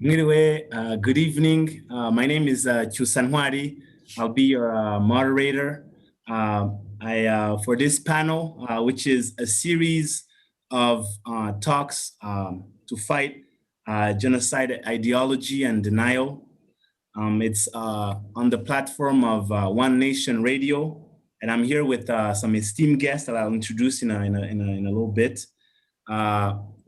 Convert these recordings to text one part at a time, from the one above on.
Anyway, good evening. My name is Chusanwari. I'll be your moderator for this panel, which is a series of talks to fight genocide ideology and denial. It's on the platform of One Nation Radio, and I'm here with some esteemed guests that I'll introduce in a little bit.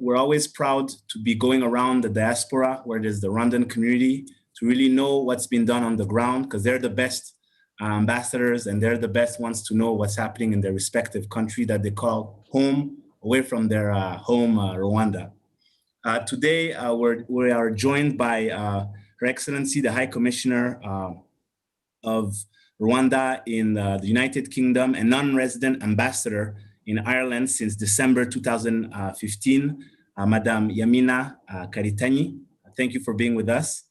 We're always proud to be going around the diaspora, where there's the Rwandan community, to really know what's been done on the ground, because they're the best ambassadors and they're the best ones to know what's happening in their respective country that they call home, away from their home, Rwanda. Today, we are joined by Her Excellency, the High Commissioner of Rwanda in the United Kingdom and non-resident ambassador in Ireland since December 2015, Madame Yamina Karitanyi. Thank you for being with us.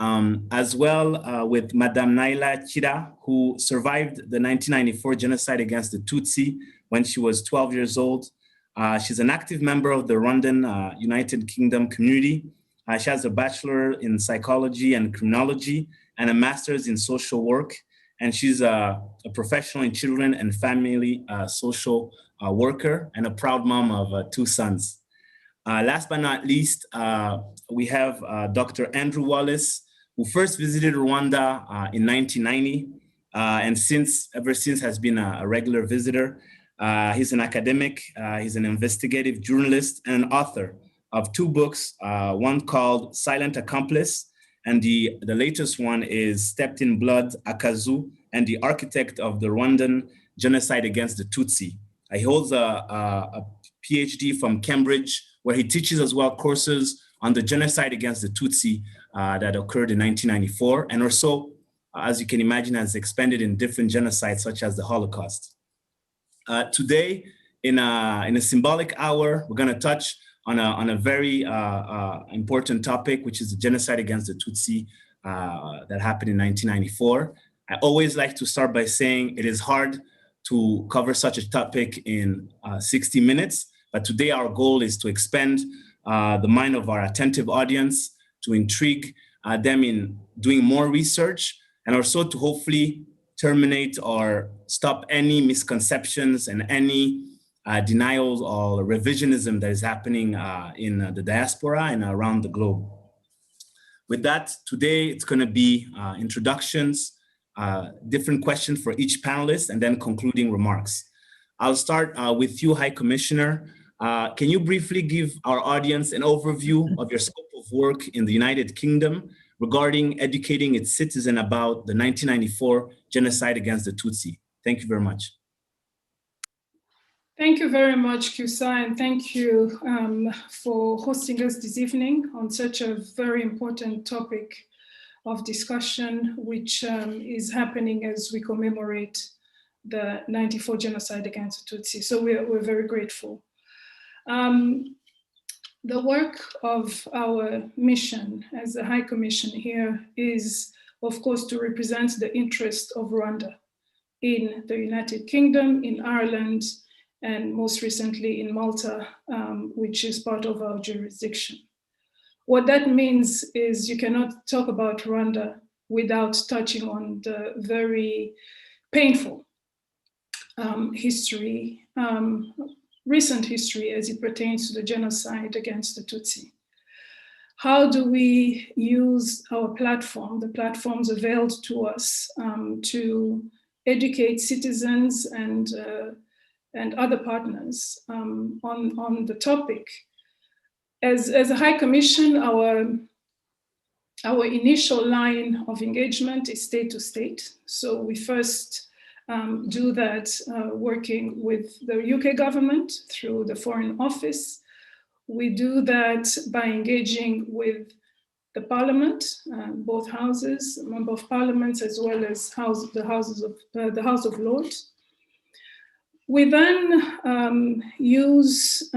As well with Madame Naila Chira, who survived the 1994 genocide against the Tutsi when she was 12 years old. She's an active member of the Rwandan United Kingdom community. She has a bachelor in psychology and criminology and a master's in social work. And she's a professional in children and family social worker and a proud mom of 2 sons. Last but not least, we have Dr. Andrew Wallace, who first visited Rwanda in 1990, and ever since has been a regular visitor. He's an academic, he's an investigative journalist and an author of 2 books, one called Silent Accomplice, and the latest one is Stepped in Blood, Akazu, and the architect of the Rwandan genocide against the Tutsi. He holds a PhD from Cambridge, where he teaches as well courses on the genocide against the Tutsi that occurred in 1994, and also, as you can imagine, has expanded in different genocides, such as the Holocaust. Today, in a symbolic hour, we're gonna touch on a very important topic, which is the genocide against the Tutsi that happened in 1994. I always like to start by saying it is hard to cover such a topic in 60 minutes, but today our goal is to expand the mind of our attentive audience, to intrigue them in doing more research, and also to hopefully terminate or stop any misconceptions and any denials or revisionism that is happening in the diaspora and around the globe. With that, today it's going to be introductions, different questions for each panelist, and then concluding remarks. I'll start with you, High Commissioner. Can you briefly give our audience an overview of your scope of work in the United Kingdom regarding educating its citizens about the 1994 genocide against the Tutsi? Thank you very much. Thank you very much, Kusa, and thank you for hosting us this evening on such a very important topic of discussion, which is happening as we commemorate the 94 genocide against the Tutsi. So we're very grateful. The work of our mission as the High Commission here is, of course, to represent the interest of Rwanda in the United Kingdom, in Ireland, and most recently in Malta, which is part of our jurisdiction. What that means is you cannot talk about Rwanda without touching on the very painful history, recent history as it pertains to the genocide against the Tutsi. How do we use our platform, the platforms availed to us, to educate citizens and other partners on the topic? As a High Commission, our initial line of engagement is state to state. So we first do that working with the UK government through the Foreign Office. We do that by engaging with the Parliament, both houses, Member of Parliament, as well as the House of Lords. We then use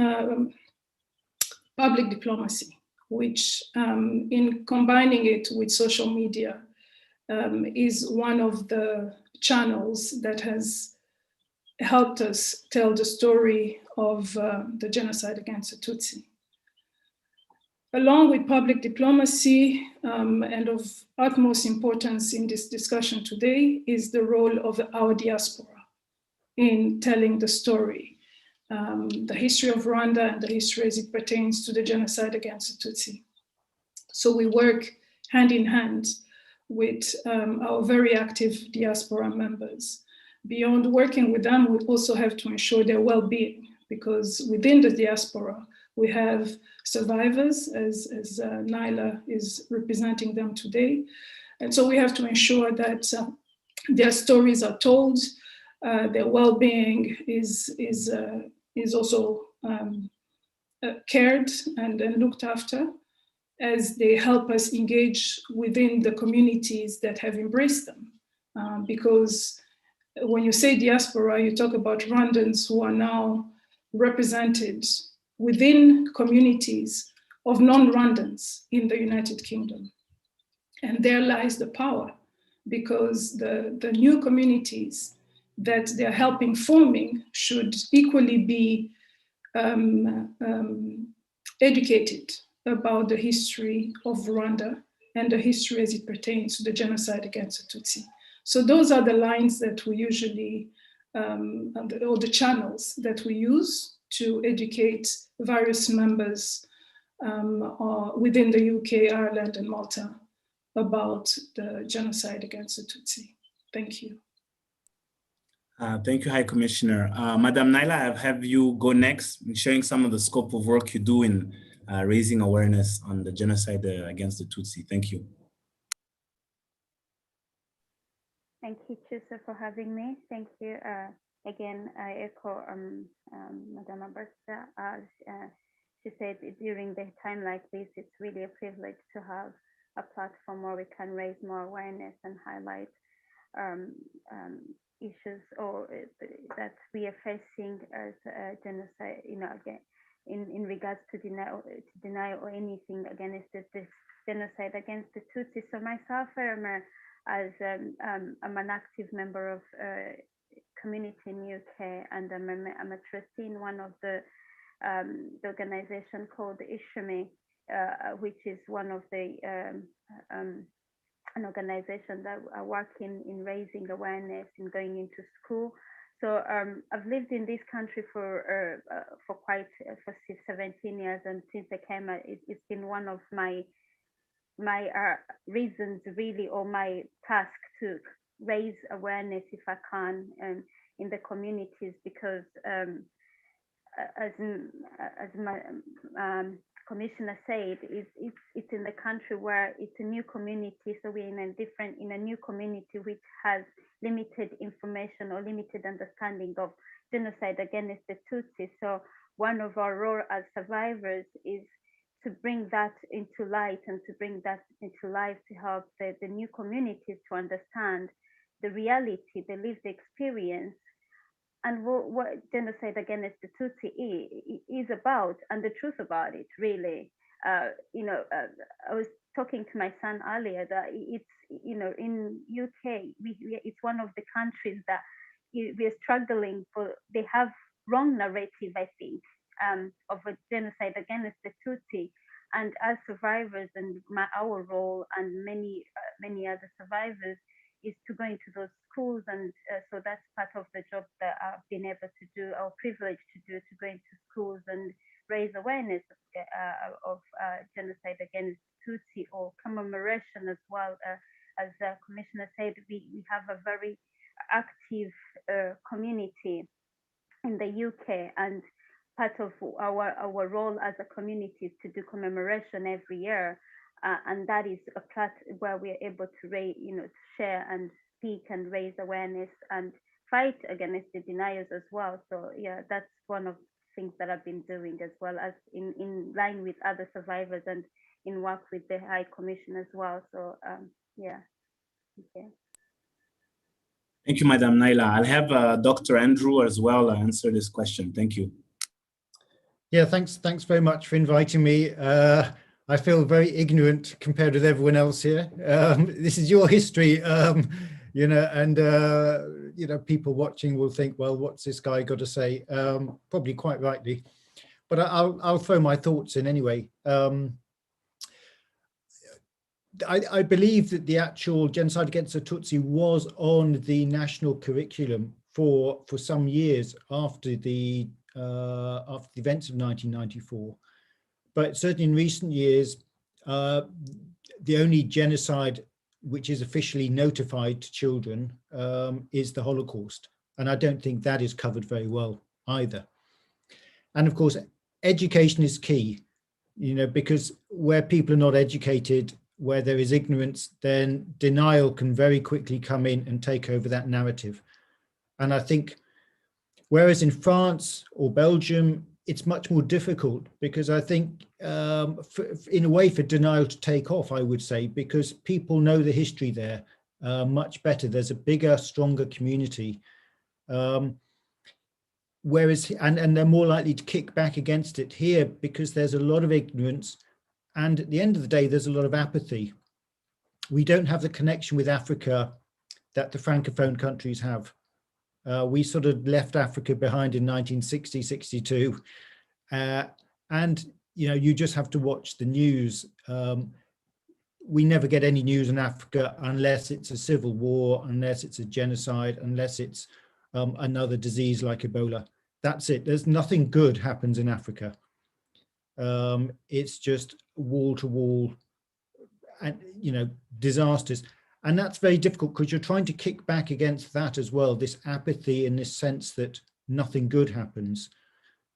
public diplomacy, which in combining it with social media is one of the channels that has helped us tell the story of the genocide against the Tutsi. Along with public diplomacy, and of utmost importance in this discussion today, is the role of our diaspora in telling the story, the history of Rwanda and the history as it pertains to the genocide against the Tutsi. So we work hand in hand with our very active diaspora members. Beyond working with them, we also have to ensure their well-being, because within the diaspora, we have survivors, as Naila is representing them today. And so we have to ensure that their stories are told, their well-being is also cared and looked after, as they help us engage within the communities that have embraced them. Because when you say diaspora, you talk about Rwandans who are now represented within communities of non-Rwandans in the United Kingdom. And there lies the power, because the new communities that they're helping forming should equally be educated about the history of Rwanda and the history as it pertains to the genocide against the Tutsi. So those are the lines that we usually, or the channels that we use to educate various members within the UK, Ireland, and Malta about the genocide against the Tutsi. Thank you. Thank you, High Commissioner. Madam Naila, I'll have you go next, sharing some of the scope of work you do in raising awareness on the genocide against the Tutsi. Thank you. Thank you, Chusa, for having me. Thank you. Again, I echo Madam Abarsa. As she said, during the time like this, it's really a privilege to have a platform where we can raise more awareness and highlight issues or that we are facing as genocide, again, in regards to denial or anything against this genocide against the Tutsi. So myself, I'm an active member of community in UK, and I'm a trustee in one of the organization called Ishimi, which is one of the an organization that are working in raising awareness and going into school. So I've lived in this country for 17 years, and since I came, it's been one of my reasons really, or my task, to raise awareness if I can in the communities, because as my commissioner said, it's in the country where it's a new community, so we're in a new community which has limited information or limited understanding of genocide against the Tutsi. So one of our role as survivors is to bring that into light and to bring that into life to help the new communities to understand the reality, the lived experience, and what genocide against the Tutsi is about, and the truth about it, really. I was talking to my son earlier that it's, in UK, it's one of the countries that we're struggling for. They have wrong narrative, I think, of a genocide against the Tutsi. And as survivors, and our role, and many other survivors, is to go into those schools, and so that's part of the job that I've been able to do, or privileged to do, to go into schools and raise awareness of genocide against Tutsi, or commemoration as well. As the Commissioner said, we have a very active community in the UK, and part of our role as a community is to do commemoration every year. And that is a part where we are able to to share and speak and raise awareness and fight against the deniers as well. So yeah, that's one of the things that I've been doing, as well as in line with other survivors and in work with the High Commission as well. So yeah. Okay. Thank you, Madam Naila. I'll have Dr. Andrew as well answer this question. Thank you. Yeah, thanks very much for inviting me. I feel very ignorant compared with everyone else here. This is your history, and people watching will think, well, what's this guy got to say? Probably quite rightly, but I'll throw my thoughts in anyway. I believe that the actual genocide against the Tutsi was on the national curriculum for some years after the events of 1994. But certainly in recent years, the only genocide which is officially notified to children is the Holocaust. And I don't think that is covered very well either. And of course, education is key, you know, because where people are not educated, where there is ignorance, then denial can very quickly come in and take over that narrative. And I think, whereas in France or Belgium, it's much more difficult, because I think in a way for denial to take off, I would say, because people know the history there much better. There's a bigger, stronger community. Whereas, and they're more likely to kick back against it here because there's a lot of ignorance. And at the end of the day, there's a lot of apathy. We don't have the connection with Africa that the Francophone countries have. We sort of left Africa behind in 1960, 62. And, you know, you just have to watch the news. We never get any news in Africa unless it's a civil war, unless it's a genocide, unless it's another disease like Ebola. That's it. There's nothing good happens in Africa. It's just wall to wall and, you know, disasters. And that's very difficult because you're trying to kick back against that as well, this apathy in this sense that nothing good happens.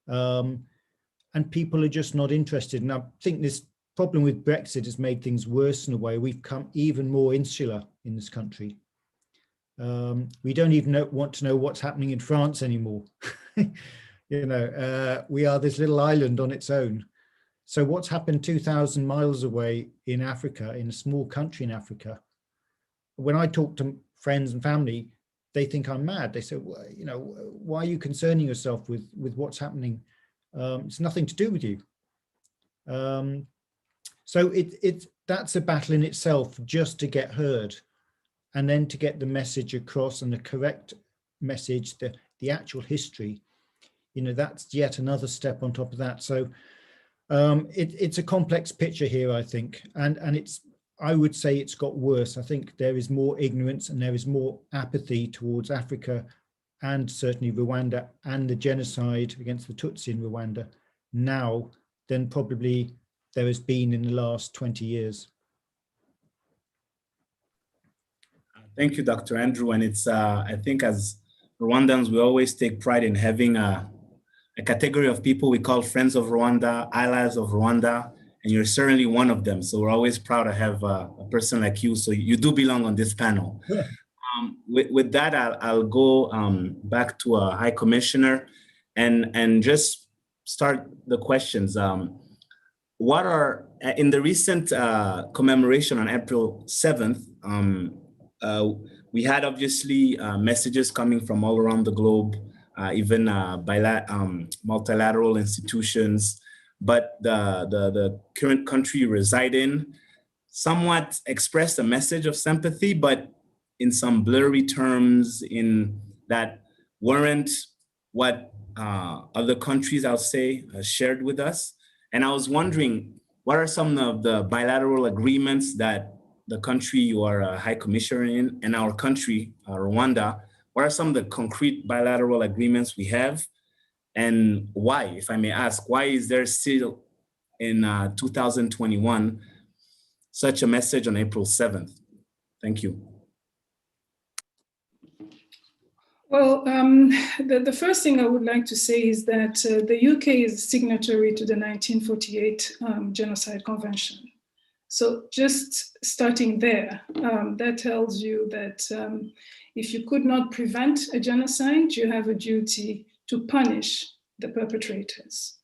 And people are just not interested. And I think this problem with Brexit has made things worse in a way. We've become even more insular in this country. We don't even want to know what's happening in France anymore. You know, we are this little island on its own. So what's happened 2,000 miles away in Africa, in a small country in Africa, when I talk to friends and family, they think I'm mad. They say, well, you know, why are you concerning yourself with what's happening? It's nothing to do with you. So that's a battle in itself, just to get heard, and then to get the message across, and the correct message, the actual history. You know, that's yet another step on top of that. So it's a complex picture here, I think, and I would say it's got worse. I think there is more ignorance and there is more apathy towards Africa, and certainly Rwanda and the genocide against the Tutsi in Rwanda now than probably there has been in the last 20 years. Thank you, Dr. Andrew. And it's, I think as Rwandans, we always take pride in having a category of people we call friends of Rwanda, allies of Rwanda, and you're certainly one of them. So we're always proud to have a person like you. So you do belong on this panel. Yeah. With that, I'll go back to High Commissioner and just start the questions. What are, in the recent commemoration on April 7th, we had obviously messages coming from all around the globe, even multilateral institutions, but the current country you reside in somewhat expressed a message of sympathy, but in some blurry terms in that weren't what other countries, I'll say, shared with us. And I was wondering, what are some of the bilateral agreements that the country you are a High Commissioner in, and our country, Rwanda, what are some of the concrete bilateral agreements we have? And why, if I may ask, why is there still in 2021 such a message on April 7th? Thank you. Well, the first thing I would like to say is that the UK is signatory to the 1948 Genocide Convention. So just starting there, that tells you that if you could not prevent a genocide, you have a duty to punish the perpetrators.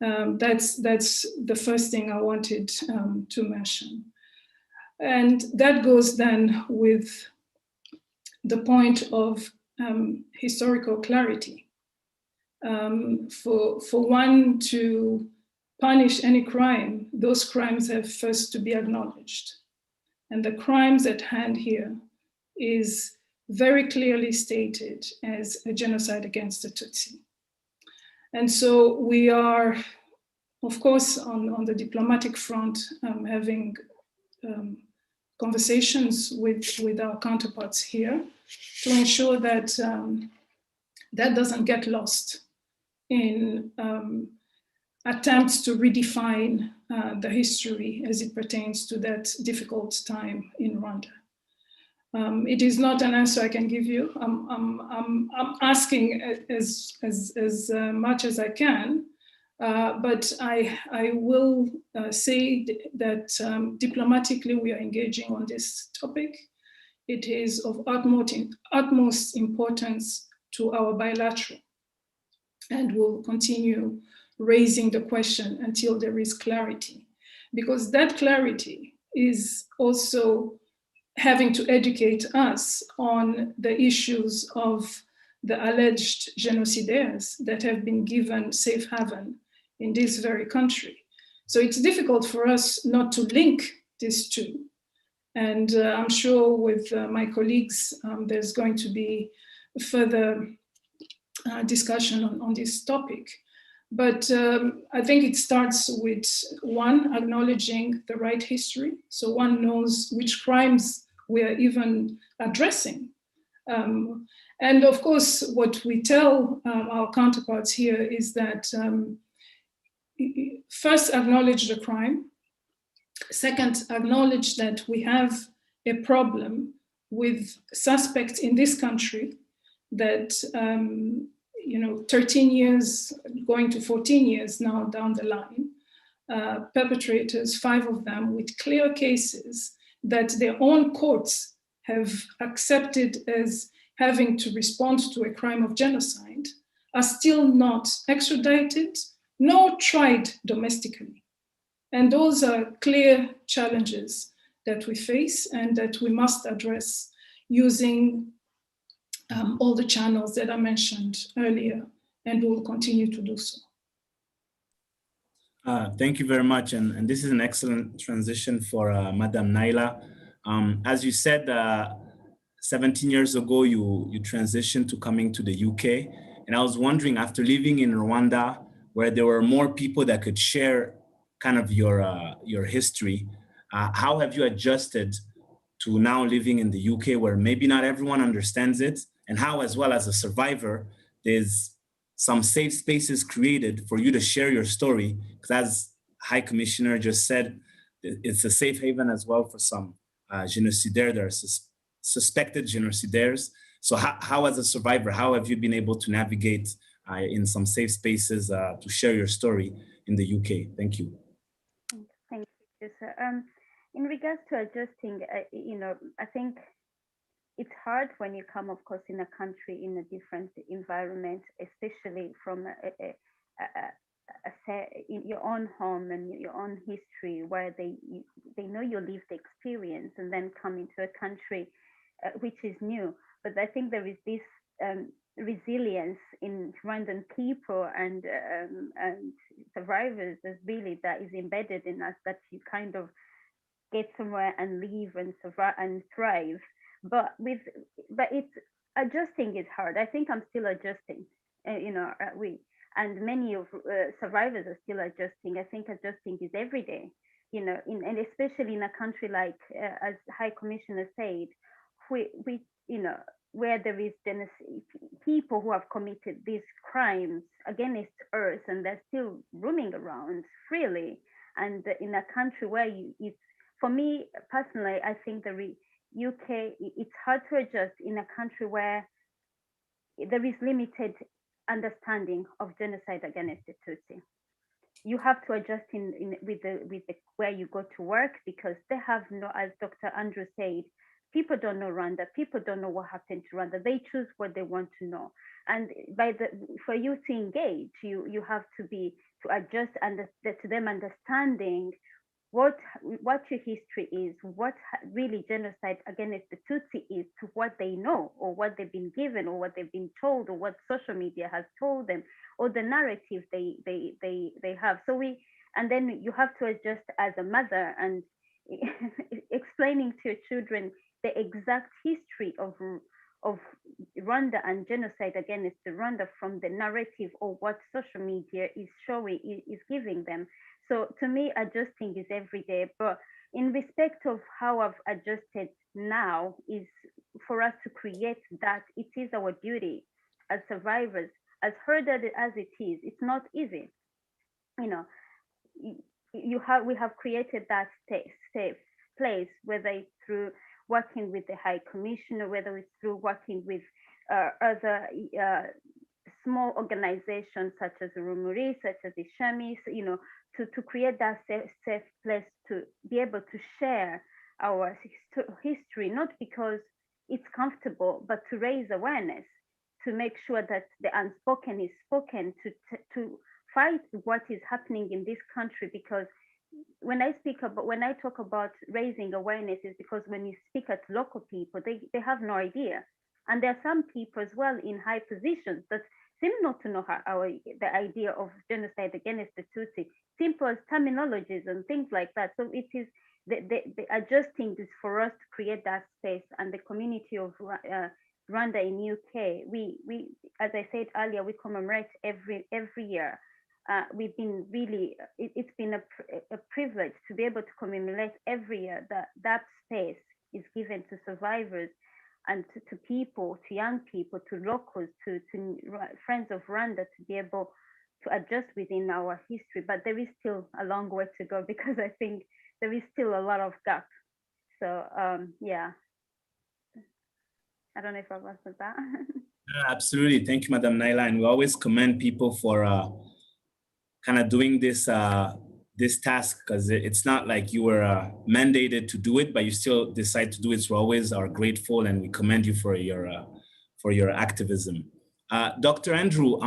That's the first thing I wanted to mention. And that goes then with the point of historical clarity. For one to punish any crime, those crimes have first to be acknowledged. And the crimes at hand here is very clearly stated as a genocide against the Tutsi. And so we are, of course, on the diplomatic front, having conversations with our counterparts here to ensure that that doesn't get lost in attempts to redefine the history as it pertains to that difficult time in Rwanda. It is not an answer I can give you. I'm asking as much as I can, but I will say that diplomatically we are engaging on this topic. It is of utmost importance to our bilateral, and we'll continue raising the question until there is clarity, because that clarity is also having to educate us on the issues of the alleged genocidaires that have been given safe haven in this very country. So it's difficult for us not to link these two. And I'm sure with my colleagues, there's going to be further discussion on this topic. But I think it starts with one, acknowledging the right history. So one knows which crimes we are even addressing. And of course, what we tell our counterparts here is that first, acknowledge the crime. Second, acknowledge that we have a problem with suspects in this country that 13 years, going to 14 years now down the line, perpetrators, 5 of them with clear cases that their own courts have accepted as having to respond to a crime of genocide, are still not extradited nor tried domestically. And those are clear challenges that we face and that we must address using all the channels that I mentioned earlier, and we will continue to do so. Thank you very much. And this is an excellent transition for Madam Naila. As you said, 17 years ago, you transitioned to coming to the UK. And I was wondering, after living in Rwanda, where there were more people that could share kind of your history, how have you adjusted to now living in the UK, where maybe not everyone understands it, and how, as well as a survivor, there's some safe spaces created for you to share your story? Because as High Commissioner just said, it's a safe haven as well for some genocidaires. There are suspected genocidaires. So how, as a survivor, how have you been able to navigate in some safe spaces to share your story in the UK? Thank you. Thank you, sir. In regards to adjusting, I think it's hard when you come, of course, in a country in a different environment, especially from in your own home and your own history, where they know your lived experience, and then come into a country which is new. But I think there is this resilience in Rwandan people and survivors, as really that is embedded in us, that you kind of get somewhere and live and survive and thrive. But it's adjusting is hard. I think I'm still adjusting. And many of survivors are still adjusting. I think adjusting is every day. And especially in a country like, as High Commissioner said, where there is people who have committed these crimes against Earth, and they're still roaming around freely. And in a country where for me personally, I think the UK, it's hard to adjust in a country where there is limited understanding of genocide against the Tutsi. You have to adjust with where you go to work, because they have no, as Dr. Andrew said, people don't know Rwanda. People don't know what happened to Rwanda. They choose what they want to know. And for you to engage, you have to adjust to them understanding what your history is, what really genocide against the Tutsi is, to what they know, or what they've been given, or what they've been told, or what social media has told them, or the narrative they have. And then you have to adjust as a mother and explaining to your children the exact history of Rwanda and genocide against Rwanda from the narrative or what social media is showing, is giving them. So to me, adjusting is every day. But in respect of how I've adjusted now is for us to create that. It is our duty as survivors, as hard as it is. It's not easy. You know, we have created that safe place, whether it's through working with the High Commissioner, whether it's through working with other small organizations such as Rumuri, such as the Shamis, you know, to create that safe place to be able to share our history, not because it's comfortable, but to raise awareness, to make sure that the unspoken is spoken, to fight what is happening in this country. Because when I talk about raising awareness, is because when you speak at local people, they have no idea. And there are some people as well in high positions that seem not to know the idea of genocide against the Tutsi, simple as terminologies and things like that. So it is the adjusting is for us to create that space. And the community of Rwanda in UK, we as I said earlier, we commemorate every year. We've been really, it's been a privilege to be able to commemorate every year that space is given to survivors and to people, to young people, to locals, to friends of Rwanda, to be able to adjust within our history. But there is still a long way to go, because I think there is still a lot of gap. So yeah, I don't know if I've answered that. Absolutely. Thank you, Madam Naila. And we always commend people for kind of doing this this task, because it's not like you were mandated to do it, but you still decide to do it. So we always are grateful, and we commend you for your activism. Dr. Andrew,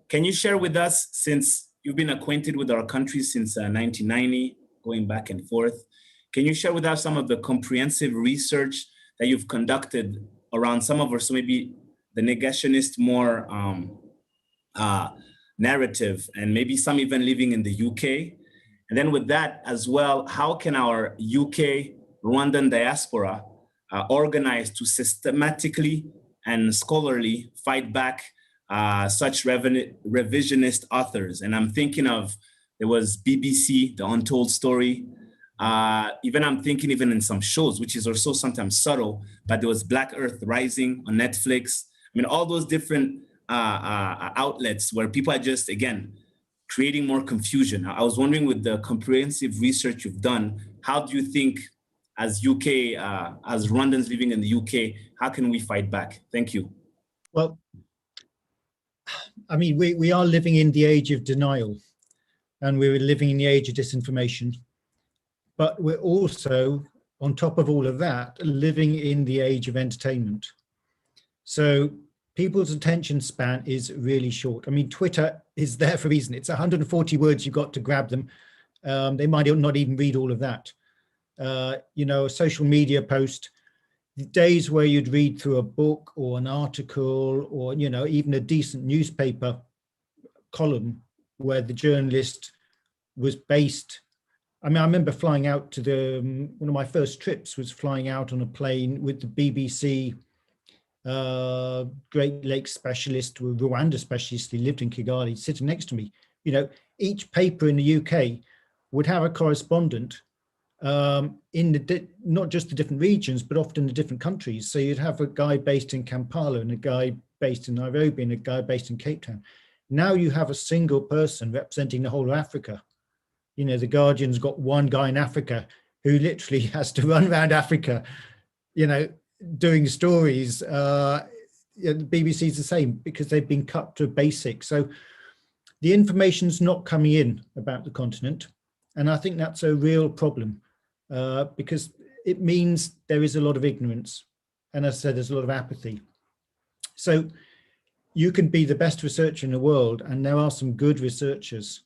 can you share with us, since you've been acquainted with our country since 1990, going back and forth, can you share with us some of the comprehensive research that you've conducted around some of our, so maybe the negationist more narrative, and maybe some even living in the UK? And then with that as well, how can our UK Rwandan diaspora organize to systematically and scholarly fight back such revisionist authors? And I'm thinking of, there was BBC, The Untold Story. Even I'm thinking even in some shows, which is also sometimes subtle, but there was Black Earth Rising on Netflix. I mean, all those different outlets where people are just, again, creating more confusion. I was wondering, with the comprehensive research you've done, how do you think, as UK, as Rwandans living in the UK, how can we fight back? Thank you. Well, I mean, we are living in the age of denial, and we're living in the age of disinformation. But we're also, on top of all of that, living in the age of entertainment. So people's attention span is really short. I mean, Twitter is there for a reason. It's 140 words you've got to grab them. They might not even read all of that. You know, a social media post, the days where you'd read through a book or an article, or, you know, even a decent newspaper column where the journalist was based. I mean, I remember flying out to one of my first trips was flying out on a plane with the BBC Great Lakes specialist, Rwanda specialist. He lived in Kigali, sitting next to me. You know, each paper in the UK would have a correspondent in not just the different regions, but often the different countries. So you'd have a guy based in Kampala, and a guy based in Nairobi, and a guy based in Cape Town. Now you have a single person representing the whole of Africa. You know, the Guardian's got one guy in Africa who literally has to run around Africa, you know, doing stories. The BBC's the same, because they've been cut to basics. So the information's not coming in about the continent. And I think that's a real problem, because it means there is a lot of ignorance. And as I said, there's a lot of apathy. So you can be the best researcher in the world, and there are some good researchers,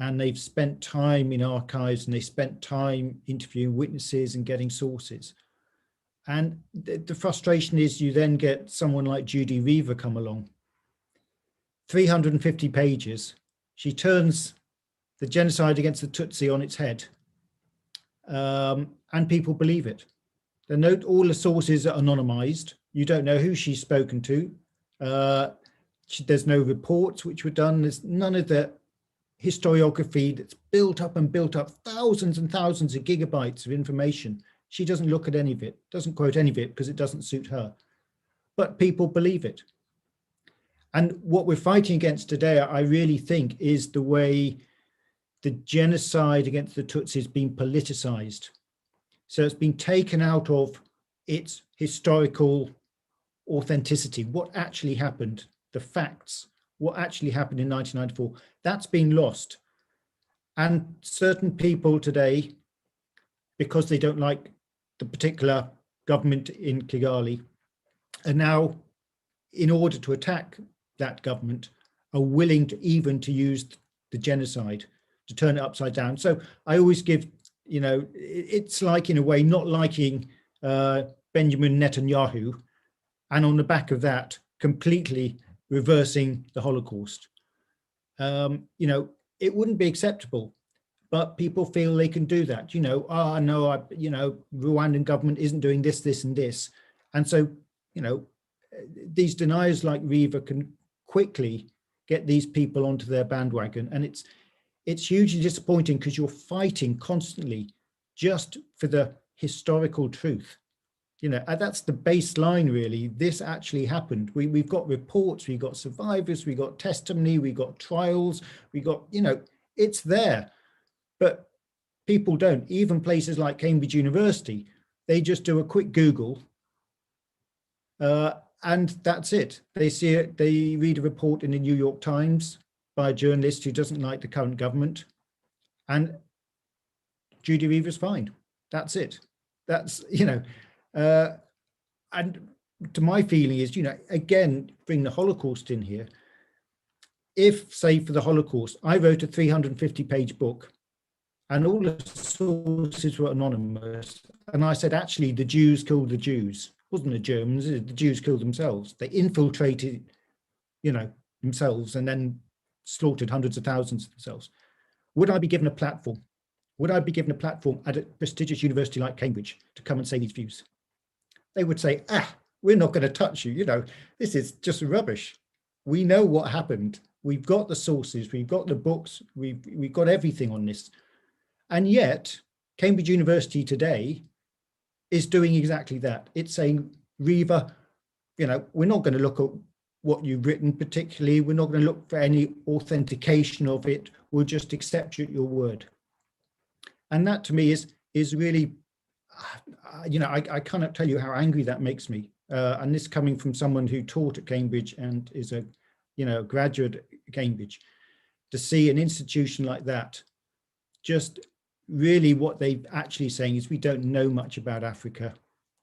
and they've spent time in archives, and they spent time interviewing witnesses and getting sources. And the frustration is, you then get someone like Judy Reaver come along, 350 pages. She turns the genocide against the Tutsi on its head, and people believe it. All the sources are anonymized. You don't know who she's spoken to. There's no reports which were done. There's none of the historiography that's built up and built up, thousands and thousands of gigabytes of information. She doesn't look at any of it, doesn't quote any of it because it doesn't suit her. But people believe it. And what we're fighting against today, I really think, is the way the genocide against the Tutsis has been politicized. So it's been taken out of its historical authenticity, what actually happened, the facts, what actually happened in 1994, that's been lost. And certain people today, because they don't like the particular government in Kigali, are now, in order to attack that government, are willing to even to use the genocide to turn it upside down. So I always give, you know, it's like, in a way, not liking Benjamin Netanyahu, and on the back of that, completely reversing the Holocaust. You know, it wouldn't be acceptable, but people feel they can do that. You know, no, you know, Rwandan government isn't doing this, this, and this. And so, you know, these deniers like Riva can quickly get these people onto their bandwagon. And it's hugely disappointing because you're fighting constantly just for the historical truth. You know, and that's the baseline, really. This actually happened. We've got reports, we've got survivors, we got testimony, we got trials, we got, you know, it's there. But people don't. Even places like Cambridge University, they just do a quick Google and that's it. They see it, they read a report in the New York Times by a journalist who doesn't like the current government, and Judy Riva's fine. That's it. That's, you know, and to my feeling is, you know, again, bring the Holocaust in here. If, say, for the Holocaust, I wrote a 350-page book and all the sources were anonymous, and I said, actually, the Jews killed the Jews. It wasn't the Germans, the Jews killed themselves. They infiltrated, you know, themselves and then slaughtered hundreds of thousands of themselves. Would I be given a platform? Would I be given a platform at a prestigious university like Cambridge to come and say these views? They would say, we're not going to touch you. You know, this is just rubbish. We know what happened. We've got the sources. We've got the books. We've got everything on this. And yet, Cambridge University today is doing exactly that. It's saying, Riva, you know, we're not going to look at what you've written particularly. We're not going to look for any authentication of it. We'll just accept you at your word. And that to me is really, you know, I cannot tell you how angry that makes me. And this coming from someone who taught at Cambridge and is a, you know, graduate at Cambridge, to see an institution like that, just really what they're actually saying is we don't know much about Africa.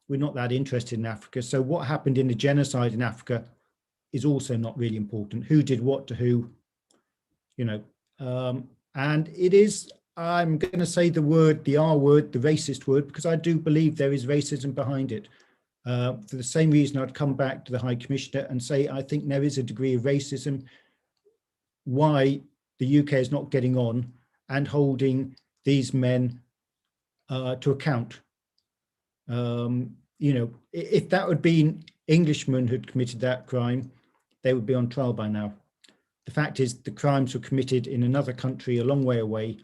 We're not that interested in Africa. So what happened in the genocide in Africa is also not really important. Who did what to who, you know, and it is, I'm going to say the R word, the racist word, because I do believe there is racism behind it. For the same reason, I'd come back to the High Commissioner and say, I think there is a degree of racism, why the UK is not getting on and holding these men to account. You know, if that had been Englishmen who'd committed that crime, they would be on trial by now. The fact is the crimes were committed in another country a long way away,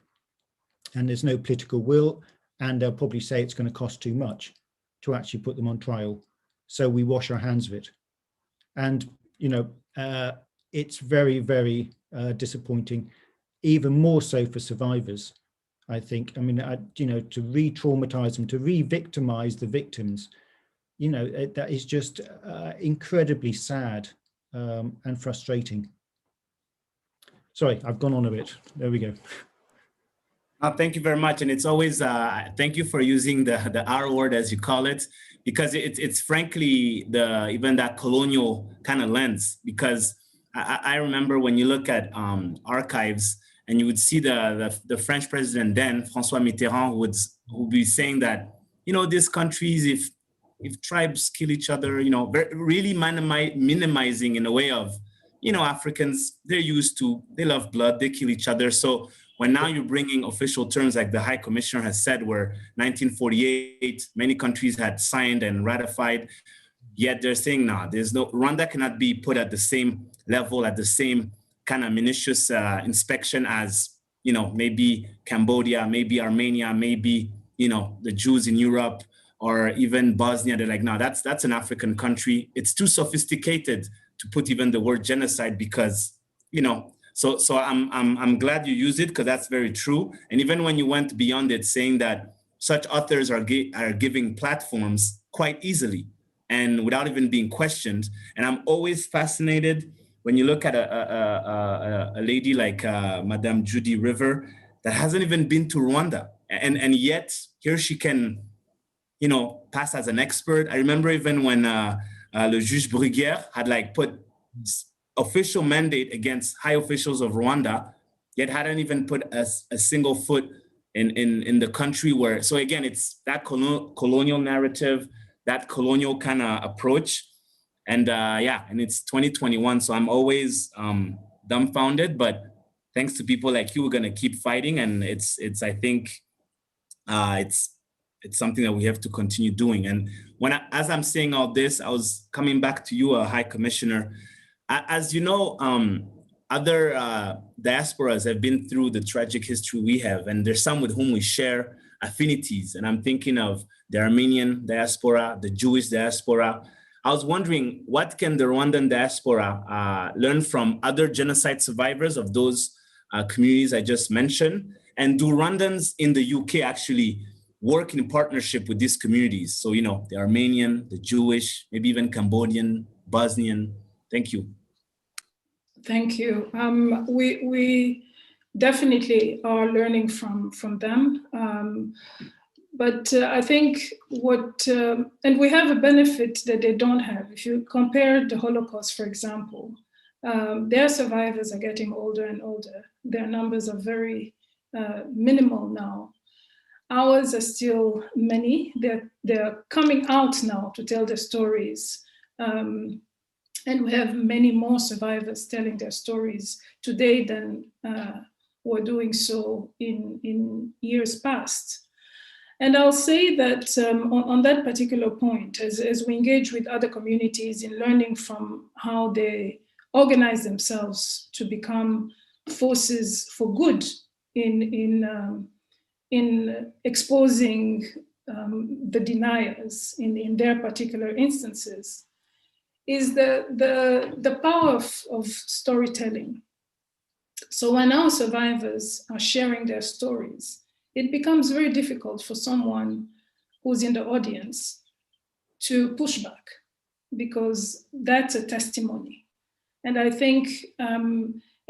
and there's no political will, and they'll probably say it's going to cost too much to actually put them on trial. So we wash our hands of it. And, you know, it's very, very disappointing, even more so for survivors, I think. I mean, you know, to re-traumatize them, to re-victimize the victims, you know, that is just incredibly sad and frustrating. Sorry, I've gone on a bit. There we go. Thank you very much. And it's always, thank you for using the R word, as you call it, because it's frankly, even that colonial kind of lens, because I remember when you look at archives and you would see the French president then, François Mitterrand, would be saying that, you know, these countries, if tribes kill each other, you know, really minimizing in a way of, you know, Africans, they love blood, they kill each other. So when now you're bringing official terms like the High Commissioner has said, where 1948, many countries had signed and ratified, yet they're saying, nah, Rwanda cannot be put at the same level, at the same kind of minutious inspection as, you know, maybe Cambodia, maybe Armenia, maybe, you know, the Jews in Europe, or even Bosnia. They're like, no, that's an African country. It's too sophisticated to put even the word genocide, because, you know, so I'm glad you use it, because that's very true. And even when you went beyond it, saying that such authors are giving platforms quite easily and without even being questioned. And I'm always fascinated when you look at a lady like Madame Judy River that hasn't even been to Rwanda, and yet here she can, you know, pass as an expert. I remember even when Le Juge Bruguière had like put official mandate against high officials of Rwanda, yet hadn't even put a single foot in the country where, so again, it's that colonial narrative, that colonial kind of approach. And yeah, and it's 2021, so I'm always dumbfounded, but thanks to people like you, we're gonna keep fighting. And it's I think it's something that we have to continue doing. And as I'm saying all this, I was coming back to you, High Commissioner. As you know, other diasporas have been through the tragic history we have, and there's some with whom we share affinities. And I'm thinking of the Armenian diaspora, the Jewish diaspora. I was wondering, what can the Rwandan diaspora learn from other genocide survivors of those communities I just mentioned? And do Rwandans in the UK actually work in partnership with these communities? So, you know, the Armenian, the Jewish, maybe even Cambodian, Bosnian. Thank you. Thank you. We definitely are learning from them. But I think and we have a benefit that they don't have. If you compare the Holocaust, for example, their survivors are getting older and older. Their numbers are very minimal now. Ours are still many. They're coming out now to tell their stories. And we have many more survivors telling their stories today than were doing so in years past. And I'll say that on that particular point, as we engage with other communities in learning from how they organize themselves to become forces for good in exposing the deniers in their particular instances, is the power of storytelling. So when our survivors are sharing their stories, it becomes very difficult for someone who's in the audience to push back, because that's a testimony. And I think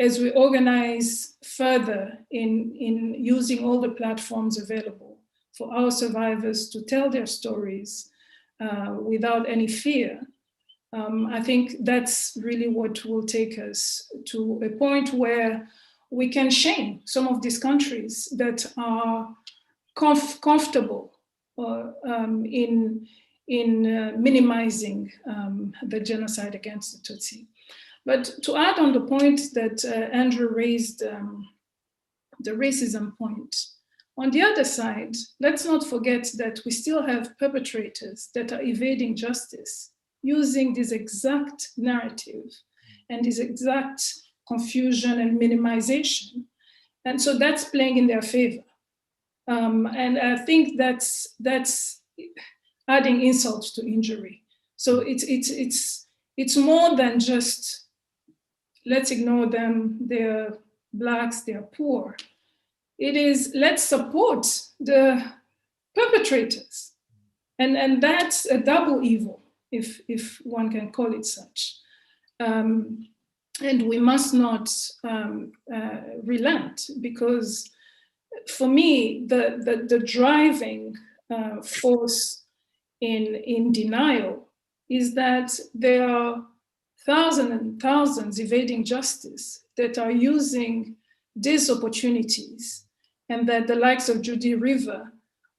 as we organize further in using all the platforms available for our survivors to tell their stories without any fear, I think that's really what will take us to a point where we can shame some of these countries that are comfortable in minimizing the genocide against the Tutsi. But to add on the point that Andrew raised, the racism point, on the other side, let's not forget that we still have perpetrators that are evading justice using this exact narrative and this exact confusion and minimization. And so that's playing in their favor. And I think that's adding insult to injury. So it's more than just, let's ignore them, they're Blacks, they're poor. It is, let's support the perpetrators. And that's a double evil, if one can call it such. And we must not relent, because for me, the driving force in denial is that there are thousands and thousands evading justice that are using these opportunities, and that the likes of Judy River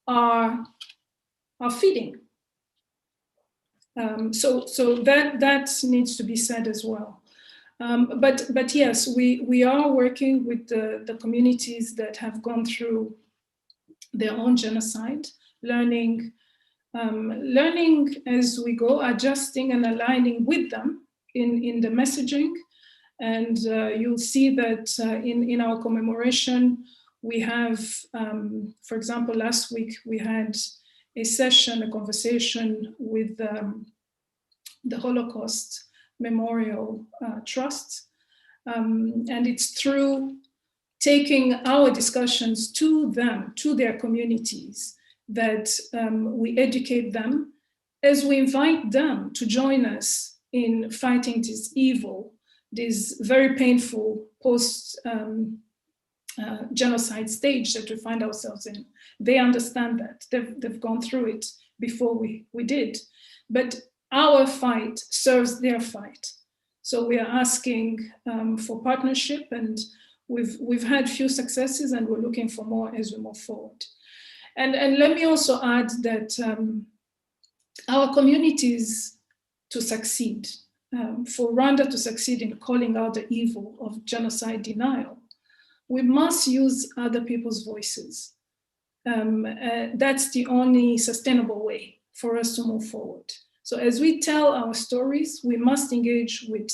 are feeding. So that needs to be said as well. But yes, we are working with the communities that have gone through their own genocide, learning as we go, adjusting and aligning with them in the messaging, And you'll see that in our commemoration, we have, for example, last week we had a session, a conversation with the Holocaust Memorial Trust. And it's through taking our discussions to them, to their communities, that we educate them as we invite them to join us in fighting this evil, this very painful post-genocide stage that we find ourselves in. They understand that. They've gone through it before we did. But our fight serves their fight. So we are asking for partnership, and we've had few successes, and we're looking for more as we move forward. And let me also add that our communities to succeed, for Rwanda to succeed in calling out the evil of genocide denial, we must use other people's voices. That's the only sustainable way for us to move forward. So as we tell our stories, we must engage with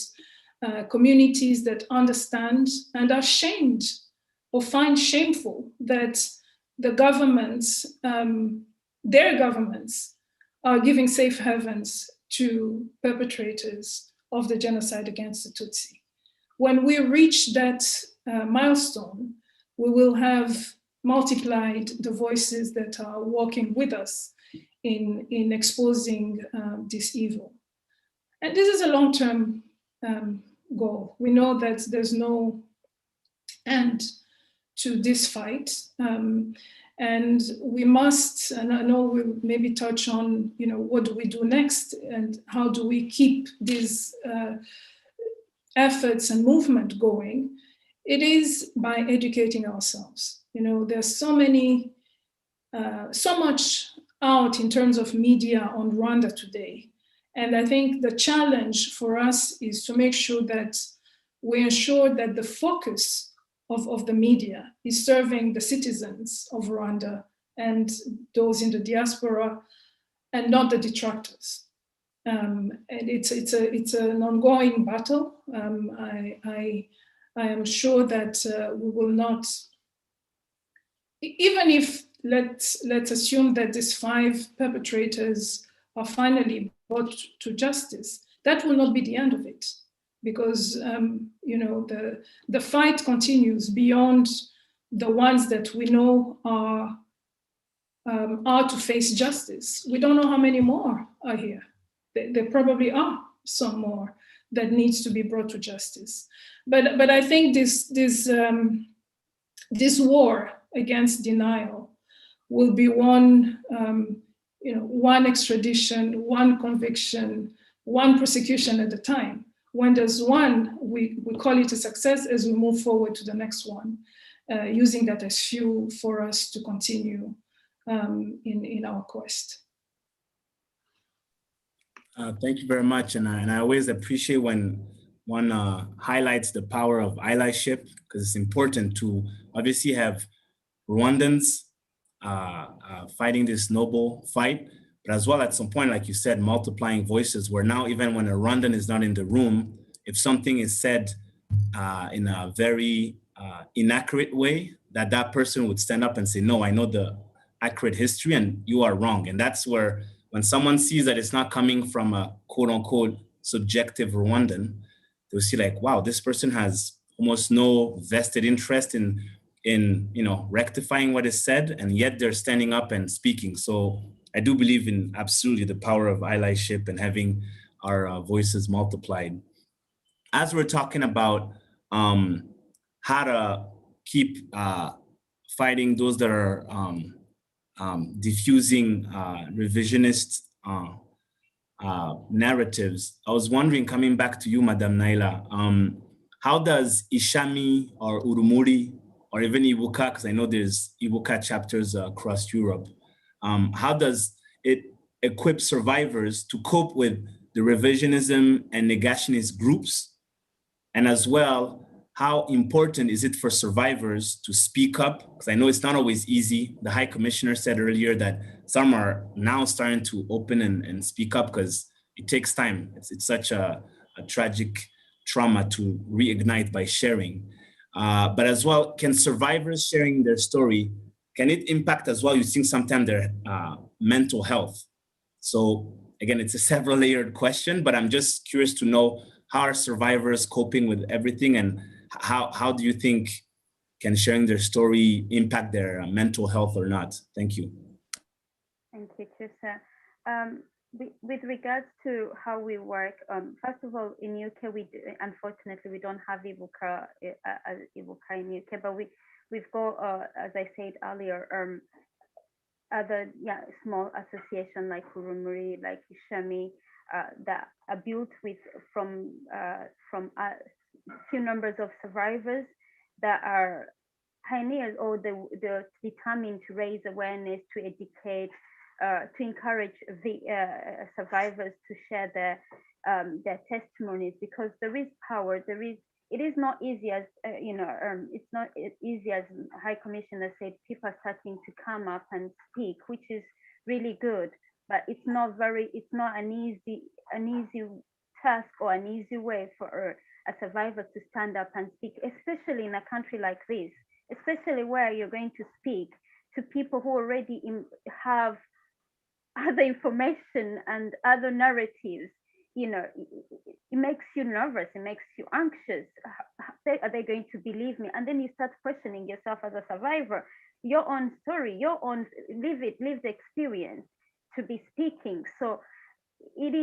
communities that understand and are shamed or find shameful that the governments, their governments, are giving safe havens to perpetrators of the genocide against the Tutsi. When we reach that milestone, we will have multiplied the voices that are walking with us in exposing this evil. And this is a long-term goal. We know that there's no end to this fight. And we must, and I know we'll maybe touch on, what do we do next and how do we keep these efforts and movement going? It is by educating ourselves. There's so much out in terms of media on Rwanda today. And I think the challenge for us is to make sure that we ensure that the focus of the media is serving the citizens of Rwanda and those in the diaspora, and not the detractors. And it's an ongoing battle. I am sure that we will not, even if let's assume that these 5 perpetrators are finally brought to justice, that will not be the end of it. Because the fight continues beyond the ones that we know are to face justice. We don't know how many more are here. There probably are some more that needs to be brought to justice. But I think this war against denial will be one extradition, one conviction, one prosecution at a time. When there's one, we call it a success as we move forward to the next one, using that as fuel for us to continue in our quest. Thank you very much. And I always appreciate when one highlights the power of allyship, because it's important to obviously have Rwandans fighting this noble fight, but as well at some point, like you said, multiplying voices, where now even when a Rwandan is not in the room, if something is said in a very inaccurate way, that person would stand up and say, no, I know the accurate history and you are wrong. And that's where when someone sees that it's not coming from a quote unquote subjective Rwandan, they'll see like, wow, this person has almost no vested interest in rectifying what is said, and yet they're standing up and speaking. So I do believe in absolutely the power of allyship and having our voices multiplied. As we're talking about how to keep fighting those that are diffusing revisionist narratives, I was wondering, coming back to you, Madam Naila, how does Ishami or Urumuri or even Ibuka, because I know there's Ibuka chapters across Europe, how does it equip survivors to cope with the revisionism and negationist groups? And as well, how important is it for survivors to speak up? Because I know it's not always easy. The High Commissioner said earlier that some are now starting to open and speak up because it takes time. It's such a tragic trauma to reignite by sharing. But as well, can survivors sharing their story, can it impact as well, you think, sometimes their mental health? So again, it's a several layered question, but I'm just curious to know, how are survivors coping with everything, and how do you think can sharing their story impact their mental health or not? Thank you. Thank you, Chusa. With regards to how we work, first of all, in UK, unfortunately, we don't have Ibuka in UK, but we've got, as I said earlier, other small associations like Urumuri, like Ishami, that are built from few numbers of survivors that are pioneers, or they're determined to raise awareness, to educate, to encourage the survivors to share their testimonies, because there is power. It is not easy as it's not easy as High Commissioner said. People are starting to come up and speak, which is really good, but it's not an easy task or an easy way for a survivor to stand up and speak, especially in a country like this, especially where you're going to speak to people who already have other information and other narratives. It makes you nervous, it makes you anxious. Are they going to believe me? And then you start questioning yourself as a survivor, your own story, your own lived experience to be speaking. So it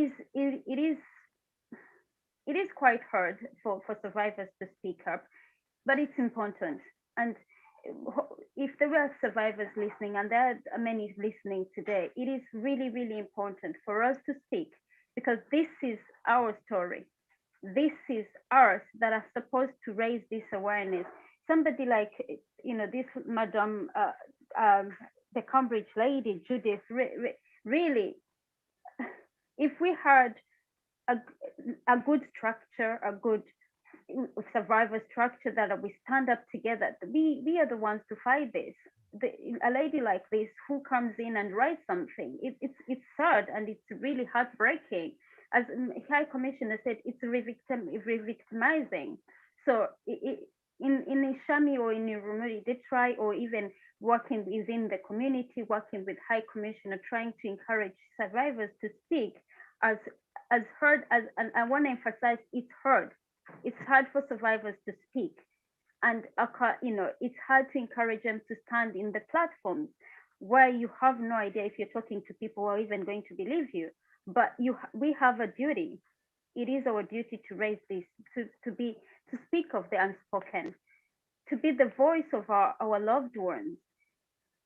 is quite hard for survivors to speak up, but it's important. And if there were survivors listening, and there are many listening today, it is really, really important for us to speak, because this is our story. This is ours that are supposed to raise this awareness. Somebody like, this Madam, the Cambridge lady, Judith, really, if we had a good structure, a good survivor structure, that we stand up together, we are the ones to fight this. A lady like this who comes in and writes something, it's sad and it's really heartbreaking. As High Commissioner said, it's re-victimizing. So in Ishami or in Urumuri, they try, or even working within the community, working with High Commissioner, trying to encourage survivors to speak as heard as, and I want to emphasize, it's heard. It's hard for survivors to speak, and it's hard to encourage them to stand in the platforms where you have no idea if you're talking to people who are even going to believe you. But we have a duty. It is our duty to raise this, to speak of the unspoken, to be the voice of our loved ones,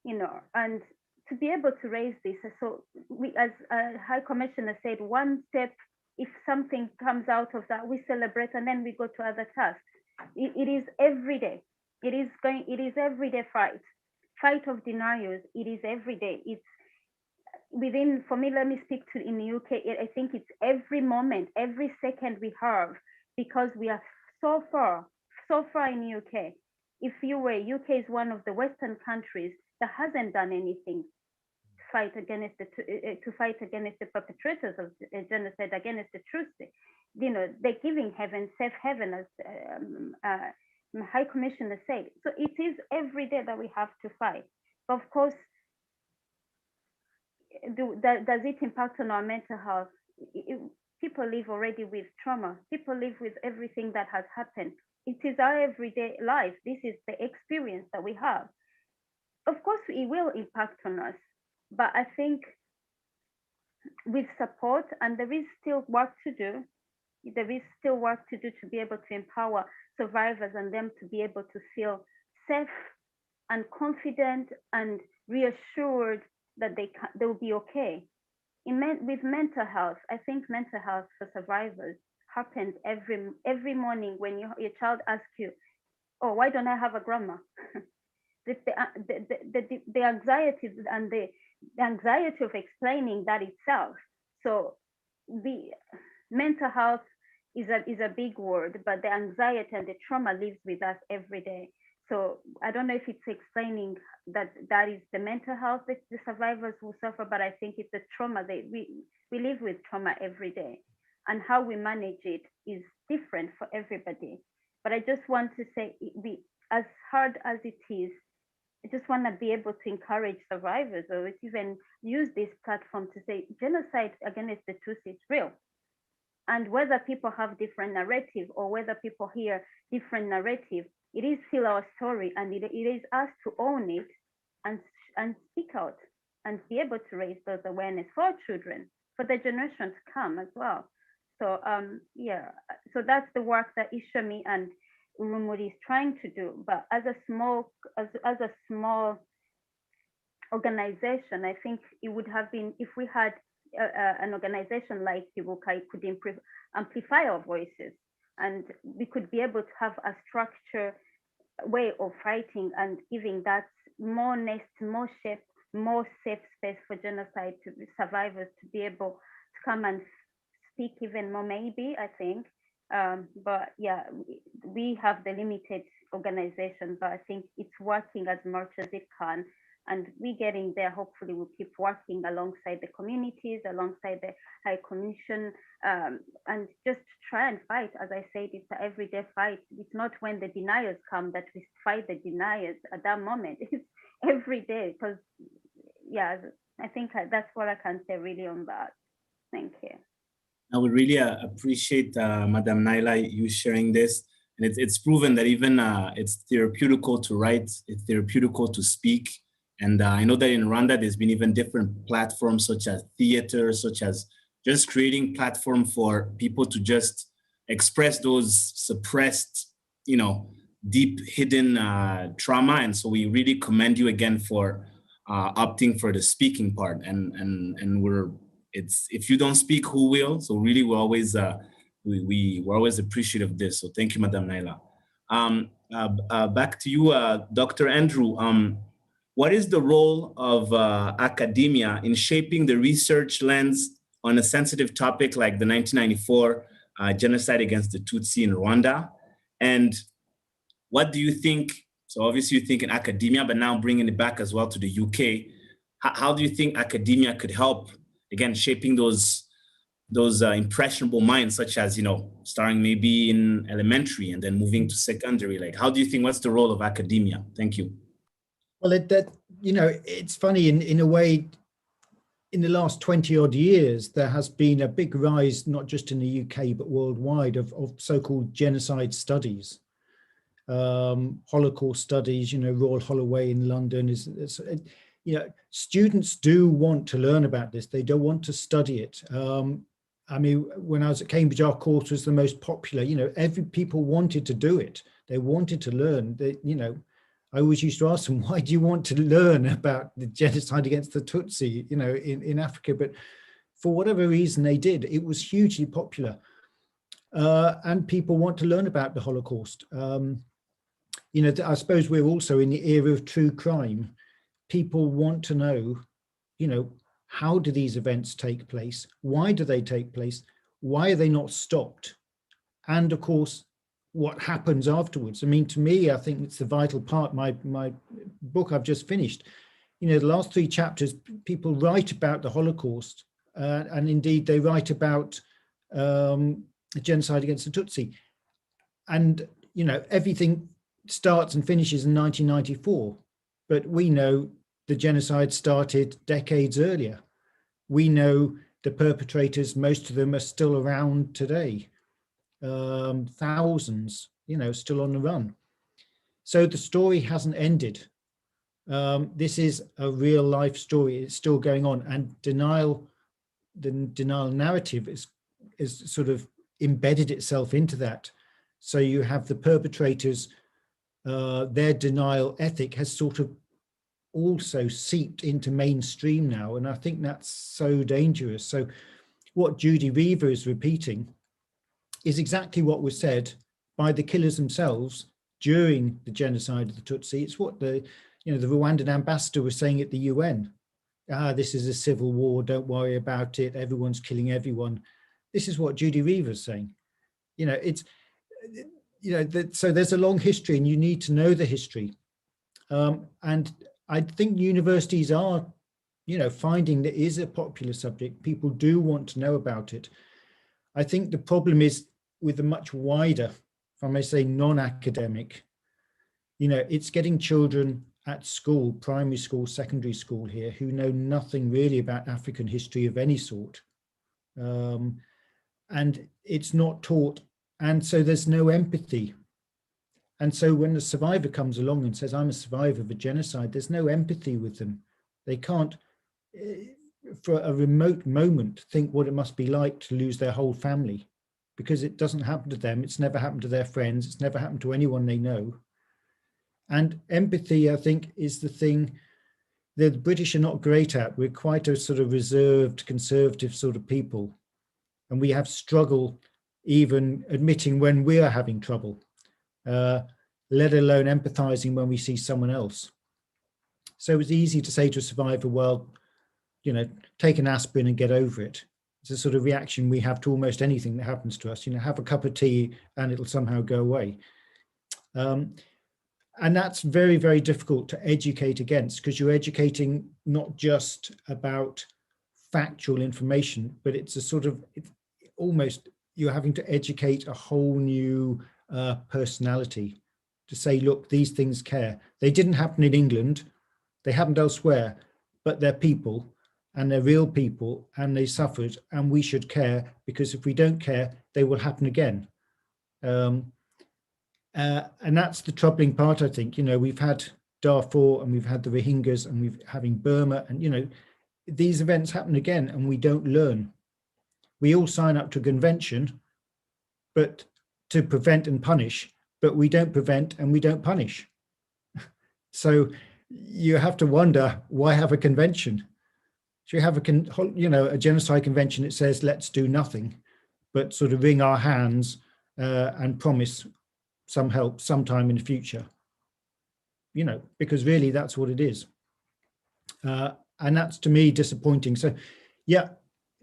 and to be able to raise this. So we, as High Commissioner said, one step. If something comes out of that, we celebrate, and then we go to other tasks. It is every day. It is everyday fight of denials. It is every day. It's within, for me, let me speak to in the UK, I think it's every moment, every second we have, because we are so far in the UK. If you were, UK is one of the Western countries that hasn't done anything to fight against the perpetrators of genocide, against the truth. They're giving heaven, safe haven, as High Commissioner said. So it is every day that we have to fight. Of course, does it impact on our mental health? People live already with trauma. People live with everything that has happened. It is our everyday life. This is the experience that we have. Of course, it will impact on us, but I think with support, and there is still work to do. There is still work to do to be able to empower survivors and them to be able to feel safe and confident and reassured that they'll be okay. With mental health, I think mental health for survivors happens every morning when your child asks you, "Oh, why don't I have a grandma?" the anxiety and the anxiety of explaining that itself. So the mental health is a big word, but the anxiety and the trauma lives with us every day. So I don't know if it's explaining that is the mental health that the survivors will suffer, but I think it's the trauma that we live with trauma every day. and how we manage it is different for everybody. But I just want to say, as hard as it is, I just want to be able to encourage survivors, or even use this platform to say genocide against the Tutsi is real. And whether people have different narrative or whether people hear different narrative, it is still our story, and it is us to own it and speak out and be able to raise those awareness for our children, for the generation to come as well. So yeah, so that's the work that Ishami and Urumuri is trying to do. But as a small organization, I think it would have been, if we had an organization like Ibuka, it could amplify our voices, and we could be able to have a structured way of fighting and giving that more nest, more shape, more safe space for genocide to survivors to be able to come and speak even more, maybe, I think. But yeah, we have the limited organization, but I think it's working as much as it can. And we're getting there. Hopefully we'll keep working alongside the communities, alongside the High Commission, and just try and fight. As I said, it's an everyday fight. It's not when the deniers come that we fight the deniers at that moment. It's every day, because yeah, I think that's what I can say really on that. Thank you. I would really appreciate, Madam Naila, you sharing this. And it's proven that even it's therapeutical to write, it's therapeutical to speak. And I know that in Rwanda, there's been even different platforms such as theater, such as just creating platform for people to just express those suppressed, deep hidden trauma. And so we really commend you again for opting for the speaking part. And it's, if you don't speak, who will? So really, we're always we're always appreciative of this. So thank you, Madam Naila. Back to you, Dr. Andrew. What is the role of academia in shaping the research lens on a sensitive topic like the 1994 genocide against the Tutsi in Rwanda? And what do you think? So obviously you think in academia, but now bringing it back as well to the UK. How do you think academia could help, again, shaping those impressionable minds, such as, starting maybe in elementary and then moving to secondary? Like, how do you think, what's the role of academia? Thank you. Well, it's funny in a way. In the last 20 odd years, there has been a big rise, not just in the UK, but worldwide, of so-called genocide studies, Holocaust studies. Royal Holloway in London is students do want to learn about this. They don't want to study it. I mean, when I was at Cambridge, our course was the most popular. People wanted to do it. They wanted to learn. I always used to ask them, why do you want to learn about the genocide against the Tutsi, in Africa? But for whatever reason they did, it was hugely popular. And people want to learn about the Holocaust. I suppose we're also in the era of true crime. People want to know, how do these events take place? Why do they take place? Why are they not stopped? And of course, what happens afterwards. I mean, to me, I think it's the vital part. My book I've just finished, the last 3 chapters, people write about the Holocaust, and indeed they write about the genocide against the Tutsi. And, everything starts and finishes in 1994, but we know the genocide started decades earlier. We know the perpetrators, most of them are still around today. Thousands, still on the run. So the story hasn't ended. This is a real life story. It's still going on, and the denial narrative is sort of embedded itself into that. So you have the perpetrators, their denial ethic has sort of also seeped into mainstream now, and I think that's so dangerous. So what Judy Reaver is repeating is exactly what was said by the killers themselves during the genocide of the Tutsi. It's what the Rwandan ambassador was saying at the UN. This is a civil war, don't worry about it, everyone's killing everyone. This is what Judy Reaver's saying. So there's a long history, and you need to know the history. And I think universities are, finding that is a popular subject. People do want to know about it. I think the problem is with a much wider, if I may say, non-academic, it's getting children at school, primary school, secondary school here, who know nothing really about African history of any sort. And it's not taught. And so there's no empathy. And so when the survivor comes along and says, I'm a survivor of a genocide, there's no empathy with them. They can't, for a remote moment, think what it must be like to lose their whole family, because it doesn't happen to them. It's never happened to their friends. It's never happened to anyone they know. And empathy, I think, is the thing that the British are not great at. We're quite a sort of reserved, conservative sort of people. And we have struggle even admitting when we are having trouble, let alone empathizing when we see someone else. So it's easy to say to a survivor, well, take an aspirin and get over it. It's a sort of reaction we have to almost anything that happens to us. Have a cup of tea and it'll somehow go away. And that's very, very difficult to educate against, because you're educating not just about factual information, but it's a sort of, almost you're having to educate a whole new personality to say, look, these things care. They didn't happen in England, they happened elsewhere, but they're people and they're real people and they suffered, and we should care, because if we don't care, they will happen again. And that's the troubling part, I think. We've had Darfur and we've had the Rohingyas and we're having Burma, and these events happen again and we don't learn. We all sign up to a convention, but to prevent and punish, but we don't prevent and we don't punish. So you have to wonder, why have a convention? So you have a genocide convention that says let's do nothing, but sort of wring our hands and promise some help sometime in the future, because really that's what it is. And that's, to me, disappointing. So yeah,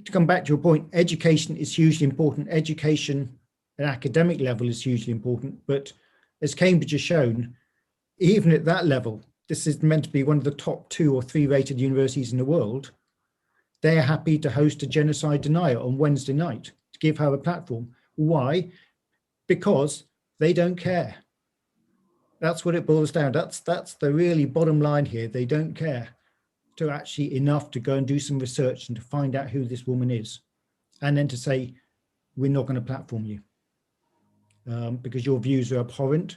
to come back to your point, education is hugely important. Education at academic level is hugely important, but as Cambridge has shown, even at that level, this is meant to be one of the top 2 or 3 rated universities in the world. They're happy to host a genocide denier on Wednesday night to give her a platform. Why? Because they don't care. That's what it boils down. That's the really bottom line here. They don't care to actually enough to go and do some research and to find out who this woman is, and then to say, we're not going to platform you because your views are abhorrent,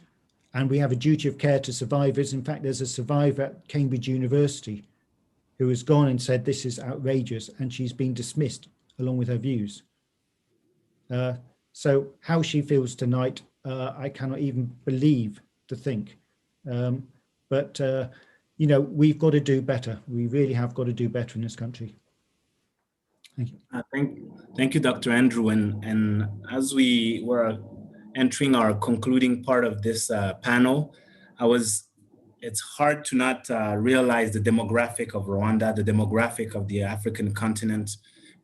and we have a duty of care to survivors. In fact, there's a survivor at Cambridge University who has gone and said this is outrageous, and she's been dismissed along with her views. So how she feels tonight, I cannot even believe to think. But we've got to do better. We really have got to do better in this country. Thank you. Thank you, Dr. Andrew. And as we were entering our concluding part of this panel, it's hard to not realize the demographic of Rwanda, the demographic of the African continent.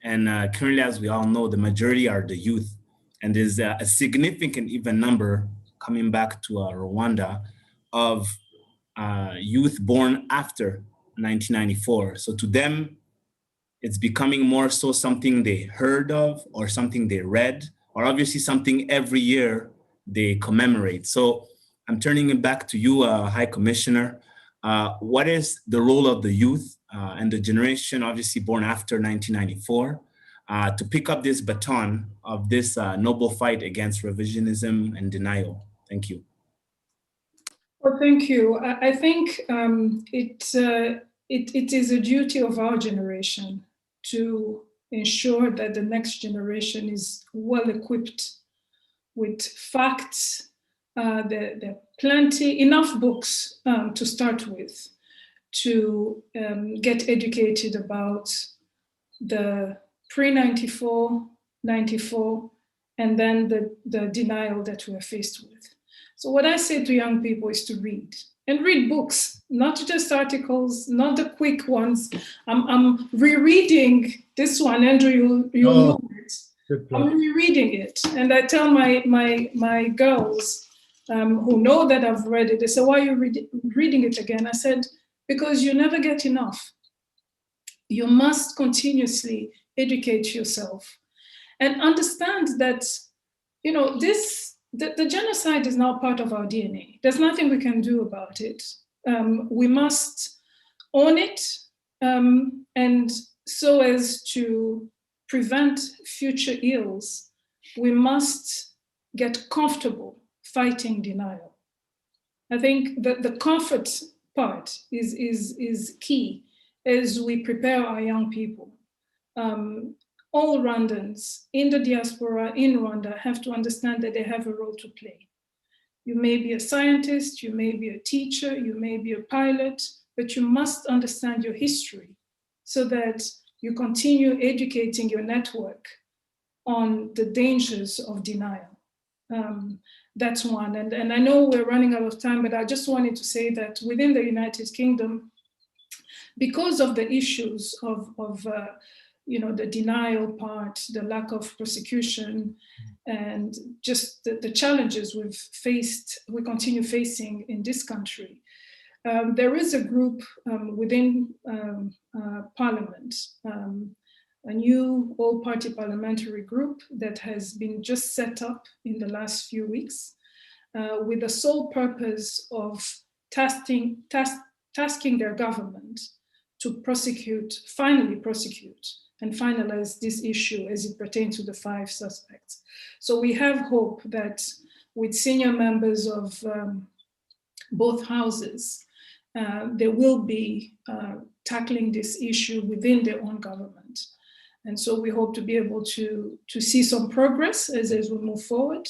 And currently, as we all know, the majority are the youth. And there's a significant even number coming back to Rwanda of youth born after 1994. So to them, it's becoming more so something they heard of or something they read, or obviously something every year they commemorate. So I'm turning it back to you, High Commissioner. What is the role of the youth and the generation obviously born after 1994 to pick up this baton of this noble fight against revisionism and denial? Thank you. Well, thank you. I think it is a duty of our generation to ensure that the next generation is well equipped with facts. There are plenty, enough books to start with, to get educated about the pre-94, 94, and then the denial that we are faced with. So what I say to young people is to read, and read books, not just articles, not the quick ones. I'm rereading this one, Andrew, you'll know it. I'm rereading it, and I tell my girls who know that I've read it, they say, why are you reading it again? I said, because you never get enough. You must continuously educate yourself. and understand that, you know, the genocide is now part of our DNA. There's nothing we can do about it. We must own it, and so as to prevent future ills, we must get comfortable fighting denial. I think that the comfort part is key as we prepare our young people. All Rwandans in the diaspora in Rwanda have to understand that they have a role to play. You may be a scientist, you may be a teacher, you may be a pilot, but you must understand your history so that you continue educating your network on the dangers of denial. That's one. And I know we're running out of time, but I just wanted to say that within the United Kingdom, because of the issues of you know, the denial part, the lack of prosecution, and just the challenges we continue facing in this country, there is a group within Parliament, a new all-party parliamentary group that has been just set up in the last few weeks with the sole purpose of tasking their government to finally prosecute and finalize this issue as it pertains to the 5 suspects. So we have hope that with senior members of both houses, they will be tackling this issue within their own government. And so we hope to be able to see some progress as we move forward,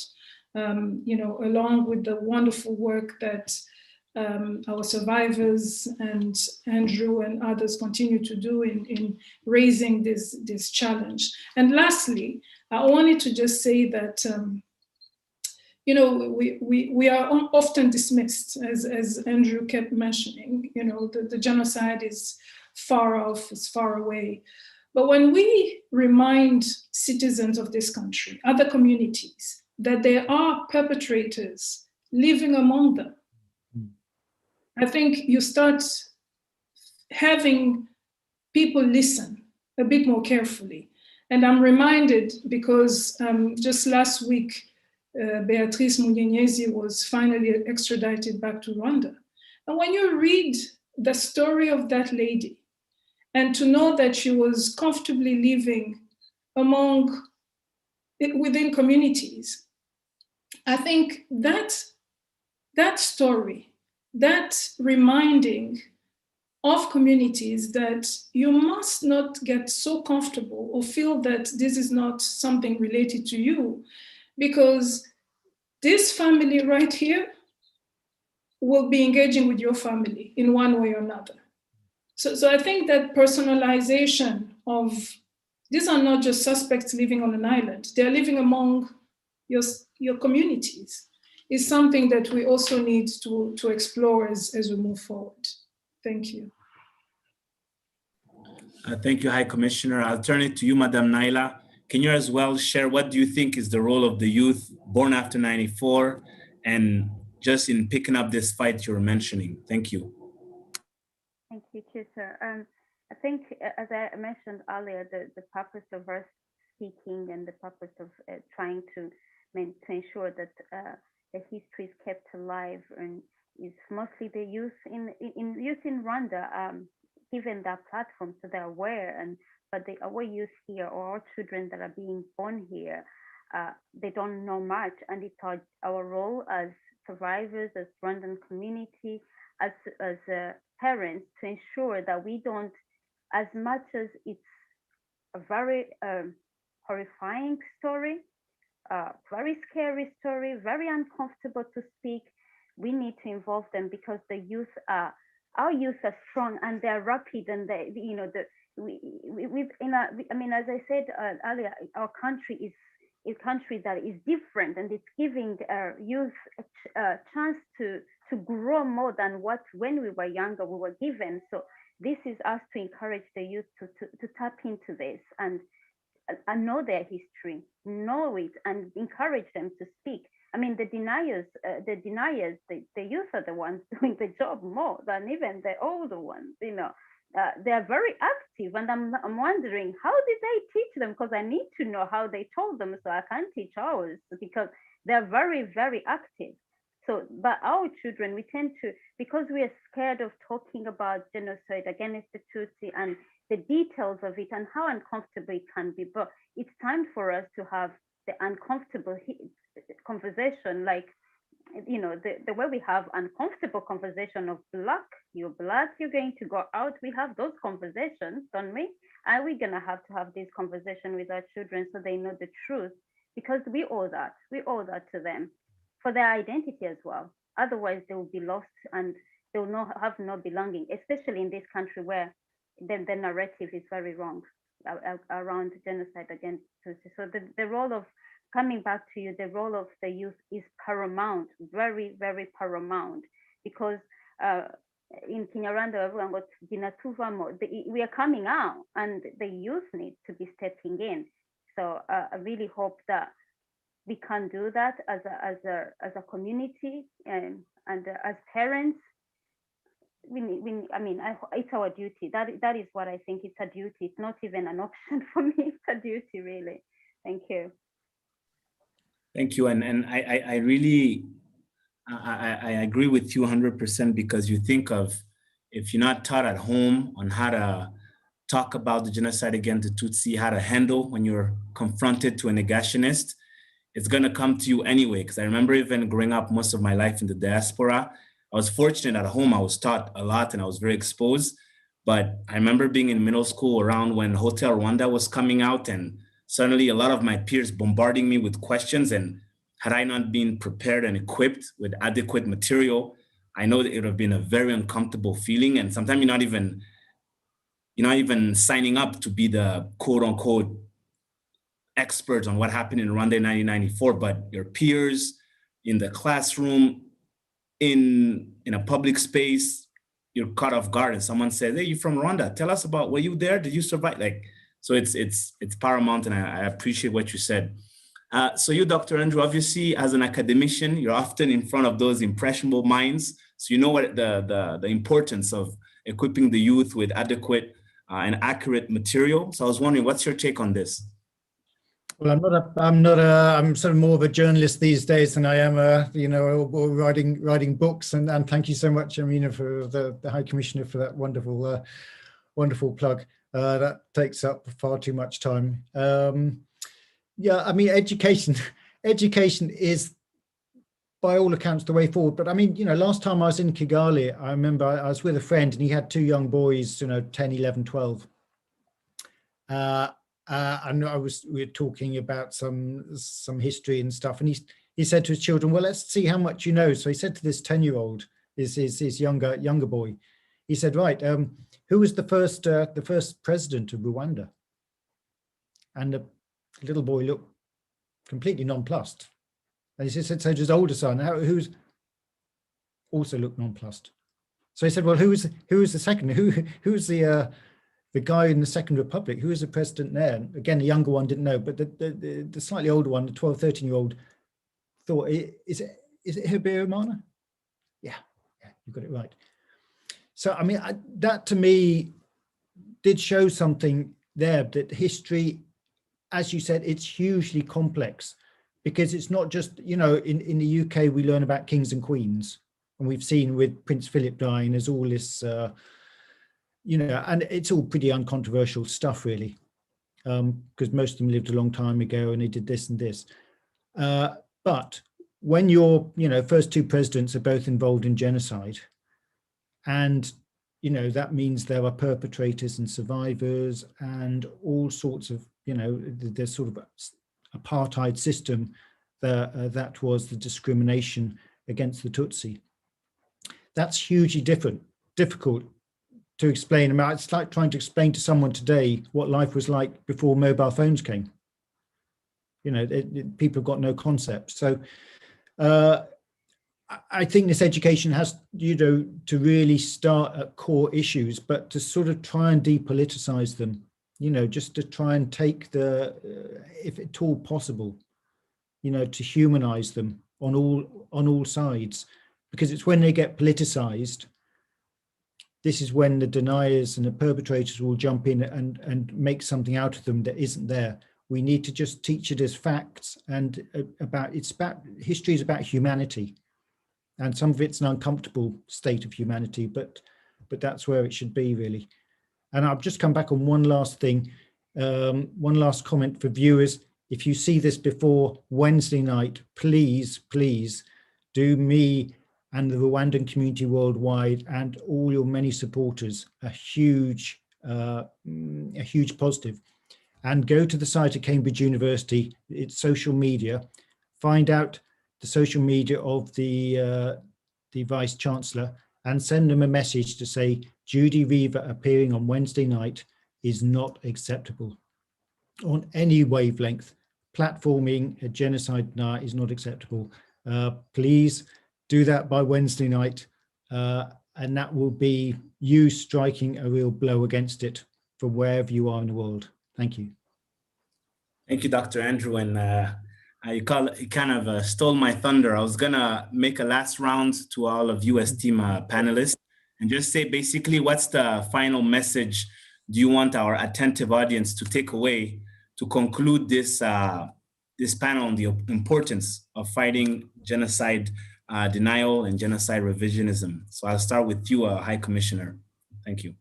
you know, along with the wonderful work that our survivors and Andrew and others continue to do in raising this challenge. And lastly, I wanted to just say that, you know, we are often dismissed, as Andrew kept mentioning. You know, the genocide is far off, it's far away. But when we remind citizens of this country, other communities, that there are perpetrators living among them, I think you start having people listen a bit more carefully. And I'm reminded because just last week, Beatrice Munyenyezi was finally extradited back to Rwanda. And when you read the story of that lady, and to know that she was comfortably living within communities, I think that story, that reminding of communities that you must not get so comfortable or feel that this is not something related to you, because this family right here will be engaging with your family in one way or another. So I think that personalization of, these are not just suspects living on an island, they're living among your communities, is something that we also need to explore as we move forward. Thank you. Thank you, High Commissioner. I'll turn it to you, Madam Naila. Can you as well share what do you think is the role of the youth born after 94 and just in picking up this fight you were mentioning? Thank you. Thank you, Chisa. I think, as I mentioned earlier, the purpose of us speaking and the purpose of trying to ensure that the history is kept alive and is mostly the youth in Rwanda, given that platform so they're aware. But our youth here, or our children that are being born here, they don't know much, and it's our role as survivors, as Rwandan community, as parents, to ensure that we don't, as much as it's a very horrifying story, very scary story, very uncomfortable to speak, we need to involve them, because the youth our youth are strong and they're rapid, and they, you know, I mean, as I said earlier, our country is a country that is different, and it's giving youth a chance to grow more than what when we were younger we were given. So this is us to encourage the youth to tap into this and know their history, know it, and encourage them to speak. I mean, the deniers, the youth are the ones doing the job more than even the older ones, you know. they're very active, and I'm wondering, how did they teach them? Because I need to know how they told them, so I can't teach ours, because they're very, very active. So, but our children, we tend to, because we are scared of talking about genocide against the Tutsi and the details of it and how uncomfortable it can be. But it's time for us to have the uncomfortable conversation, like, you know, the way we have uncomfortable conversation of black, you're black, you're going to go out. We have those conversations, don't we? Are we gonna have to have this conversation with our children so they know the truth? Because we owe that to them for their identity as well. Otherwise they will be lost and they will not have no belonging, especially in this country where the narrative is very wrong around genocide against Tutsi. So the role of, coming back to you, the role of the youth is paramount, very, very paramount, because in Kinyarwanda, everyone got Ginatuvamo, we are coming out and the youth need to be stepping in. So I really hope that we can do that as a community and as parents. It's our duty. That is what I think. It's a duty. It's not even an option for me. It's a duty, really. Thank you. Thank you. And I really, I agree with you 100%, because you think of, if you're not taught at home on how to talk about the genocide against the Tutsi, how to handle when you're confronted to a negationist, it's going to come to you anyway. Because I remember even growing up most of my life in the diaspora, I was fortunate at home. I was taught a lot and I was very exposed. But I remember being in middle school around when Hotel Rwanda was coming out, and suddenly a lot of my peers bombarding me with questions. And had I not been prepared and equipped with adequate material, I know that it would have been a very uncomfortable feeling. And sometimes you're not even signing up to be the quote unquote experts on what happened in Rwanda in 1994, but your peers in the classroom, in a public space, you're caught off guard and someone says, "Hey, you're from Rwanda. Tell us about, were you there? Did you survive?" Like, so it's paramount, and I appreciate what you said. So you, Dr. Andrew, obviously as an academician, you're often in front of those impressionable minds. So you know what the importance of equipping the youth with adequate and accurate material. So I was wondering, what's your take on this? Well, I'm sort of more of a journalist these days than I am, writing books. And thank you so much, Amina, for the High Commissioner, for that wonderful, wonderful plug. That takes up far too much time. Yeah, I mean, education is, by all accounts, the way forward. But I mean, last time I was in Kigali, I remember I was with a friend and he had two young boys, 10, 11, 12. And we were talking about some history and stuff, and he said to his children, "Well, let's see how much you know." So he said to this 10-year-old, his younger boy, he said, "Right, who was the first president of Rwanda?" And the little boy looked completely nonplussed. And he said, so to his older son, who's also looked nonplussed. So he said, "Well, who was the second? Who's the guy in the Second Republic? Who was the president there?" And again, the younger one didn't know, but the slightly older one, the 12, 13-year-old, thought, is it Habyarimana? Yeah, you got it right. So, I mean, that to me did show something there, that history, as you said, it's hugely complex, because it's not just, in the UK, we learn about kings and queens, and we've seen with Prince Philip dying, there's all this, and it's all pretty uncontroversial stuff, really, because most of them lived a long time ago and they did this and this. But when your, first two presidents are both involved in genocide, and, that means there are perpetrators and survivors and all sorts of, there's sort of apartheid system that was the discrimination against the Tutsi. That's hugely difficult to explain. I mean, it's like trying to explain to someone today what life was like before mobile phones came. People have got no concept. So I think this education has, to really start at core issues, but to sort of try and depoliticize them, just to try and take if at all possible, to humanize them on all sides, because it's when they get politicized this is when the deniers and the perpetrators will jump in and make something out of them that isn't there. We need to just teach it as facts, and history is about humanity, and some of it's an uncomfortable state of humanity, but that's where it should be, really. And I've just come back on one last thing, one last comment for viewers. If you see this before Wednesday night, please do me and the Rwandan community worldwide and all your many supporters a huge positive. And go to the site of Cambridge University, its social media, find out the social media of the Vice Chancellor, and send them a message to say Judy Reaver appearing on Wednesday night is not acceptable on any wavelength. Platforming a genocide denier is not acceptable. Please do that by Wednesday night, and that will be you striking a real blow against it from wherever you are in the world. Thank you. Thank you, Dr. Andrew. And you kind of stole my thunder. I was gonna make a last round to all of you esteemed panelists and just say, basically, what's the final message do you want our attentive audience to take away to conclude this this panel on the importance of fighting genocide denial and genocide revisionism? So I'll start with you, High Commissioner. Thank you.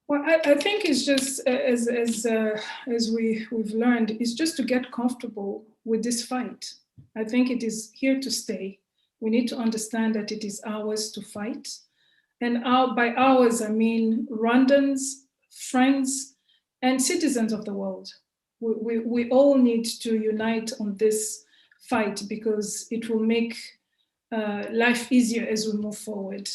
Well, I think it's just, as we've learned, is just to get comfortable with this fight. I think it is here to stay. We need to understand that it is ours to fight. And by ours, I mean Rwandans, friends, and citizens of the world. We all need to unite on this fight because it will make life easier as we move forward.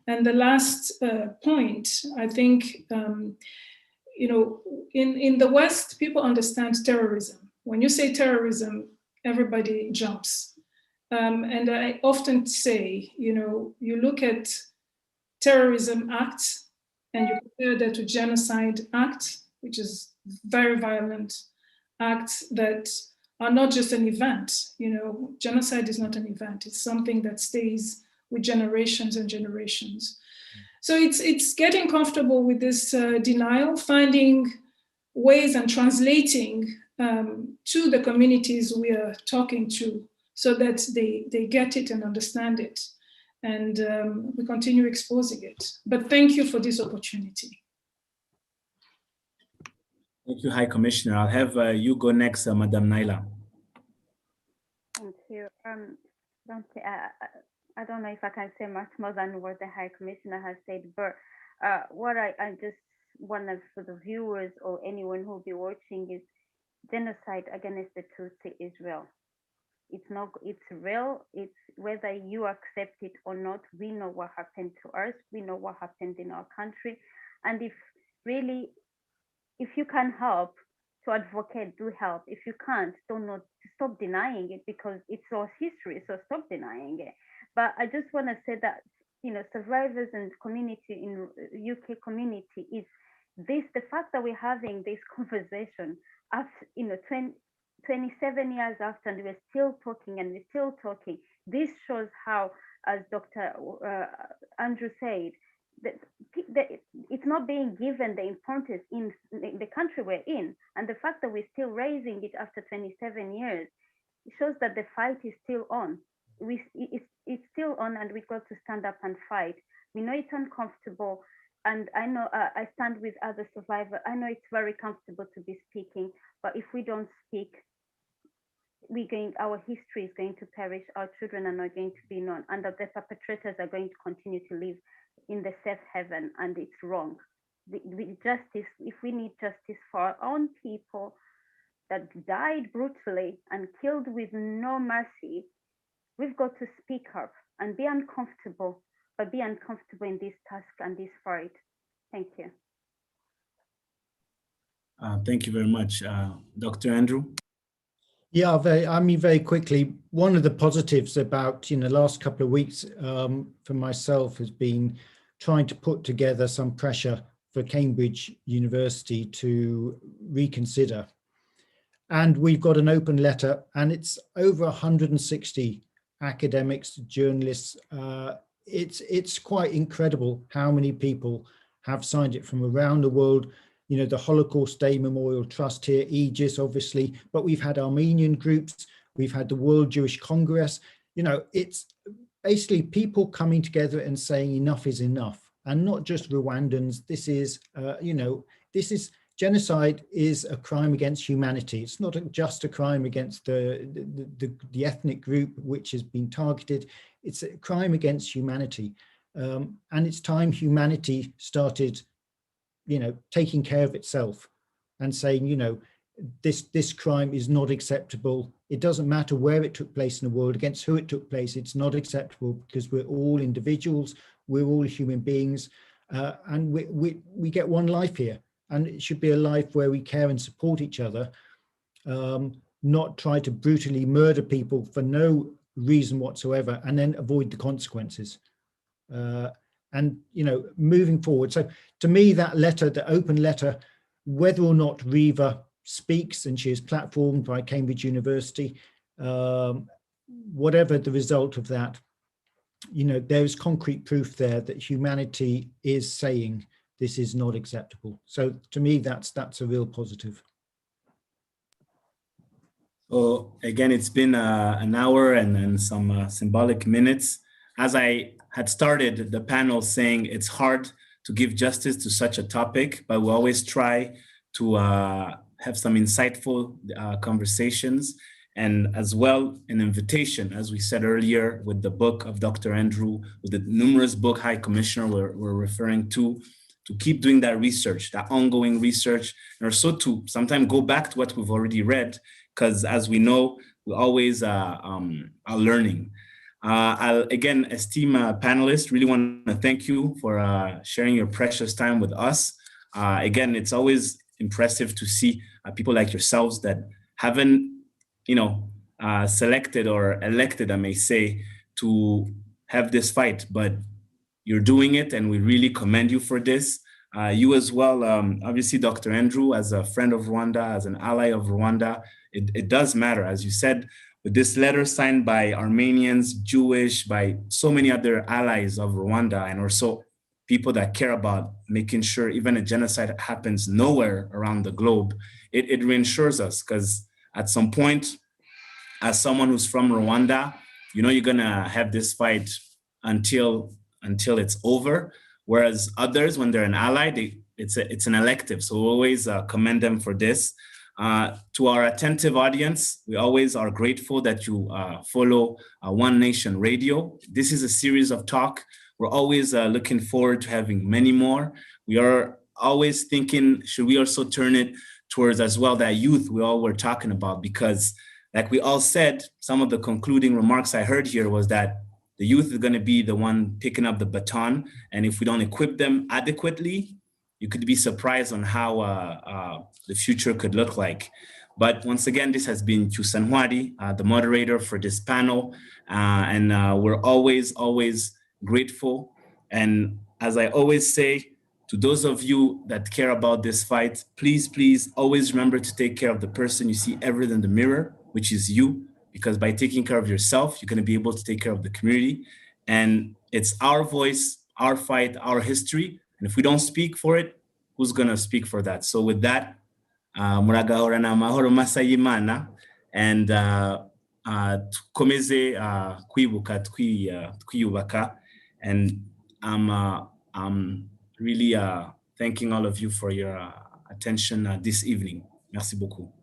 And the last point, I think, you know, in the West, people understand terrorism. When you say terrorism, everybody jumps. And I often say, you know, you look at terrorism acts and you compare that to genocide act, which is very violent acts that are not just an event. You know, genocide is not an event. It's something that stays with generations and generations. So it's getting comfortable with this denial, finding ways and translating to the communities we are talking to so that they get it and understand it. And we continue exposing it. But thank you for this opportunity. Thank you, High Commissioner. I'll have you go next, Madam Naila. Thank you. I don't know if I can say much more than what the High Commissioner has said, but what I just want for the viewers or anyone who will be watching is genocide against the Tutsi is real. It's real. It's whether you accept it or not. We know what happened to us. We know what happened in our country. And if you can help to advocate, do help. If you can't, stop denying it because it's our history. So stop denying it. But I just want to say that, you know, survivors and community in UK community is this, the fact that we're having this conversation after, you know, 27 years after, and we're still talking and we're still talking. This shows how, as Dr. Andrew said, that it's not being given the importance in the country we're in. And the fact that we're still raising it after 27 years, it shows that the fight is still on. It's still on, and we've got to stand up and fight. We know it's uncomfortable, and I know I stand with other survivors. I know it's very comfortable to be speaking, but if we don't speak, our history is going to perish. Our children are not going to be known, and the perpetrators are going to continue to live in the safe haven, and it's wrong. Justice, if we need justice for our own people that died brutally and killed with no mercy, we've got to speak up and be uncomfortable, but be uncomfortable in this task and this fight. Thank you. Thank you very much. Dr. Andrew? Yeah, very quickly, one of the positives about the last couple of weeks for myself has been trying to put together some pressure for Cambridge University to reconsider. And we've got an open letter, and it's over 160 academics, journalists, it's quite incredible how many people have signed it from around the world. You know, the Holocaust Day Memorial Trust here, Aegis, obviously, but we've had Armenian groups, we've had the World Jewish Congress. You know, it's basically people coming together and saying enough is enough, and not just Rwandans. This is, you know, this is, genocide is a crime against humanity. It's not just a crime against the ethnic group which has been targeted. It's a crime against humanity. And it's time humanity started, you know, taking care of itself and saying, you know, this crime is not acceptable. It doesn't matter where it took place in the world, against who it took place. It's not acceptable because we're all individuals, we're all human beings, and we get one life here. And it should be a life where we care and support each other, not try to brutally murder people for no reason whatsoever, and then avoid the consequences. And, you know, moving forward. So to me, that letter, the open letter, whether or not Riva speaks, and she is platformed by Cambridge University, whatever the result of that, you know, there's concrete proof there that humanity is saying this is not acceptable. So to me, that's a real positive. So again, it's been an hour and some symbolic minutes. As I had started the panel saying, it's hard to give justice to such a topic, but we always try to have some insightful conversations, and as well an invitation, as we said earlier, with the book of Dr. Andrew, with the numerous book High Commissioner we're referring to keep doing that research, that ongoing research, and also to sometimes go back to what we've already read, because as we know, we always are learning. I'll again, esteemed panelists, really want to thank you for sharing your precious time with us. Again, it's always impressive to see people like yourselves that haven't, you know, selected or elected, I may say, to have this fight, but you're doing it, and we really commend you for this. You as well, obviously, Dr. Andrew, as a friend of Rwanda, as an ally of Rwanda, it does matter, as you said, with this letter signed by Armenians, Jewish, by so many other allies of Rwanda, and also people that care about making sure even a genocide happens nowhere around the globe. It reassures us, because at some point, as someone who's from Rwanda, you know you're gonna have this fight until it's over. Whereas others, when they're an ally, it's an elective. So we always commend them for this. To our attentive audience, we always are grateful that you follow One Nation Radio. This is a series of talk. We're always looking forward to having many more. We are always thinking, should we also turn it towards as well that youth we all were talking about? Because like we all said, some of the concluding remarks I heard here was that the youth is going to be the one picking up the baton. And if we don't equip them adequately, you could be surprised on how the future could look like. But once again, this has been Chusanwari, the moderator for this panel. And we're always grateful. And as I always say, to those of you that care about this fight, please always remember to take care of the person you see ever in the mirror, which is you. Because by taking care of yourself, you're going to be able to take care of the community. And it's our voice, our fight, our history. And if we don't speak for it, who's going to speak for that? So with that, muragahorana amahoro masa y'Imana, and tukomeze kwibuka twiyubaka. And I'm really thanking all of you for your attention this evening. Merci beaucoup.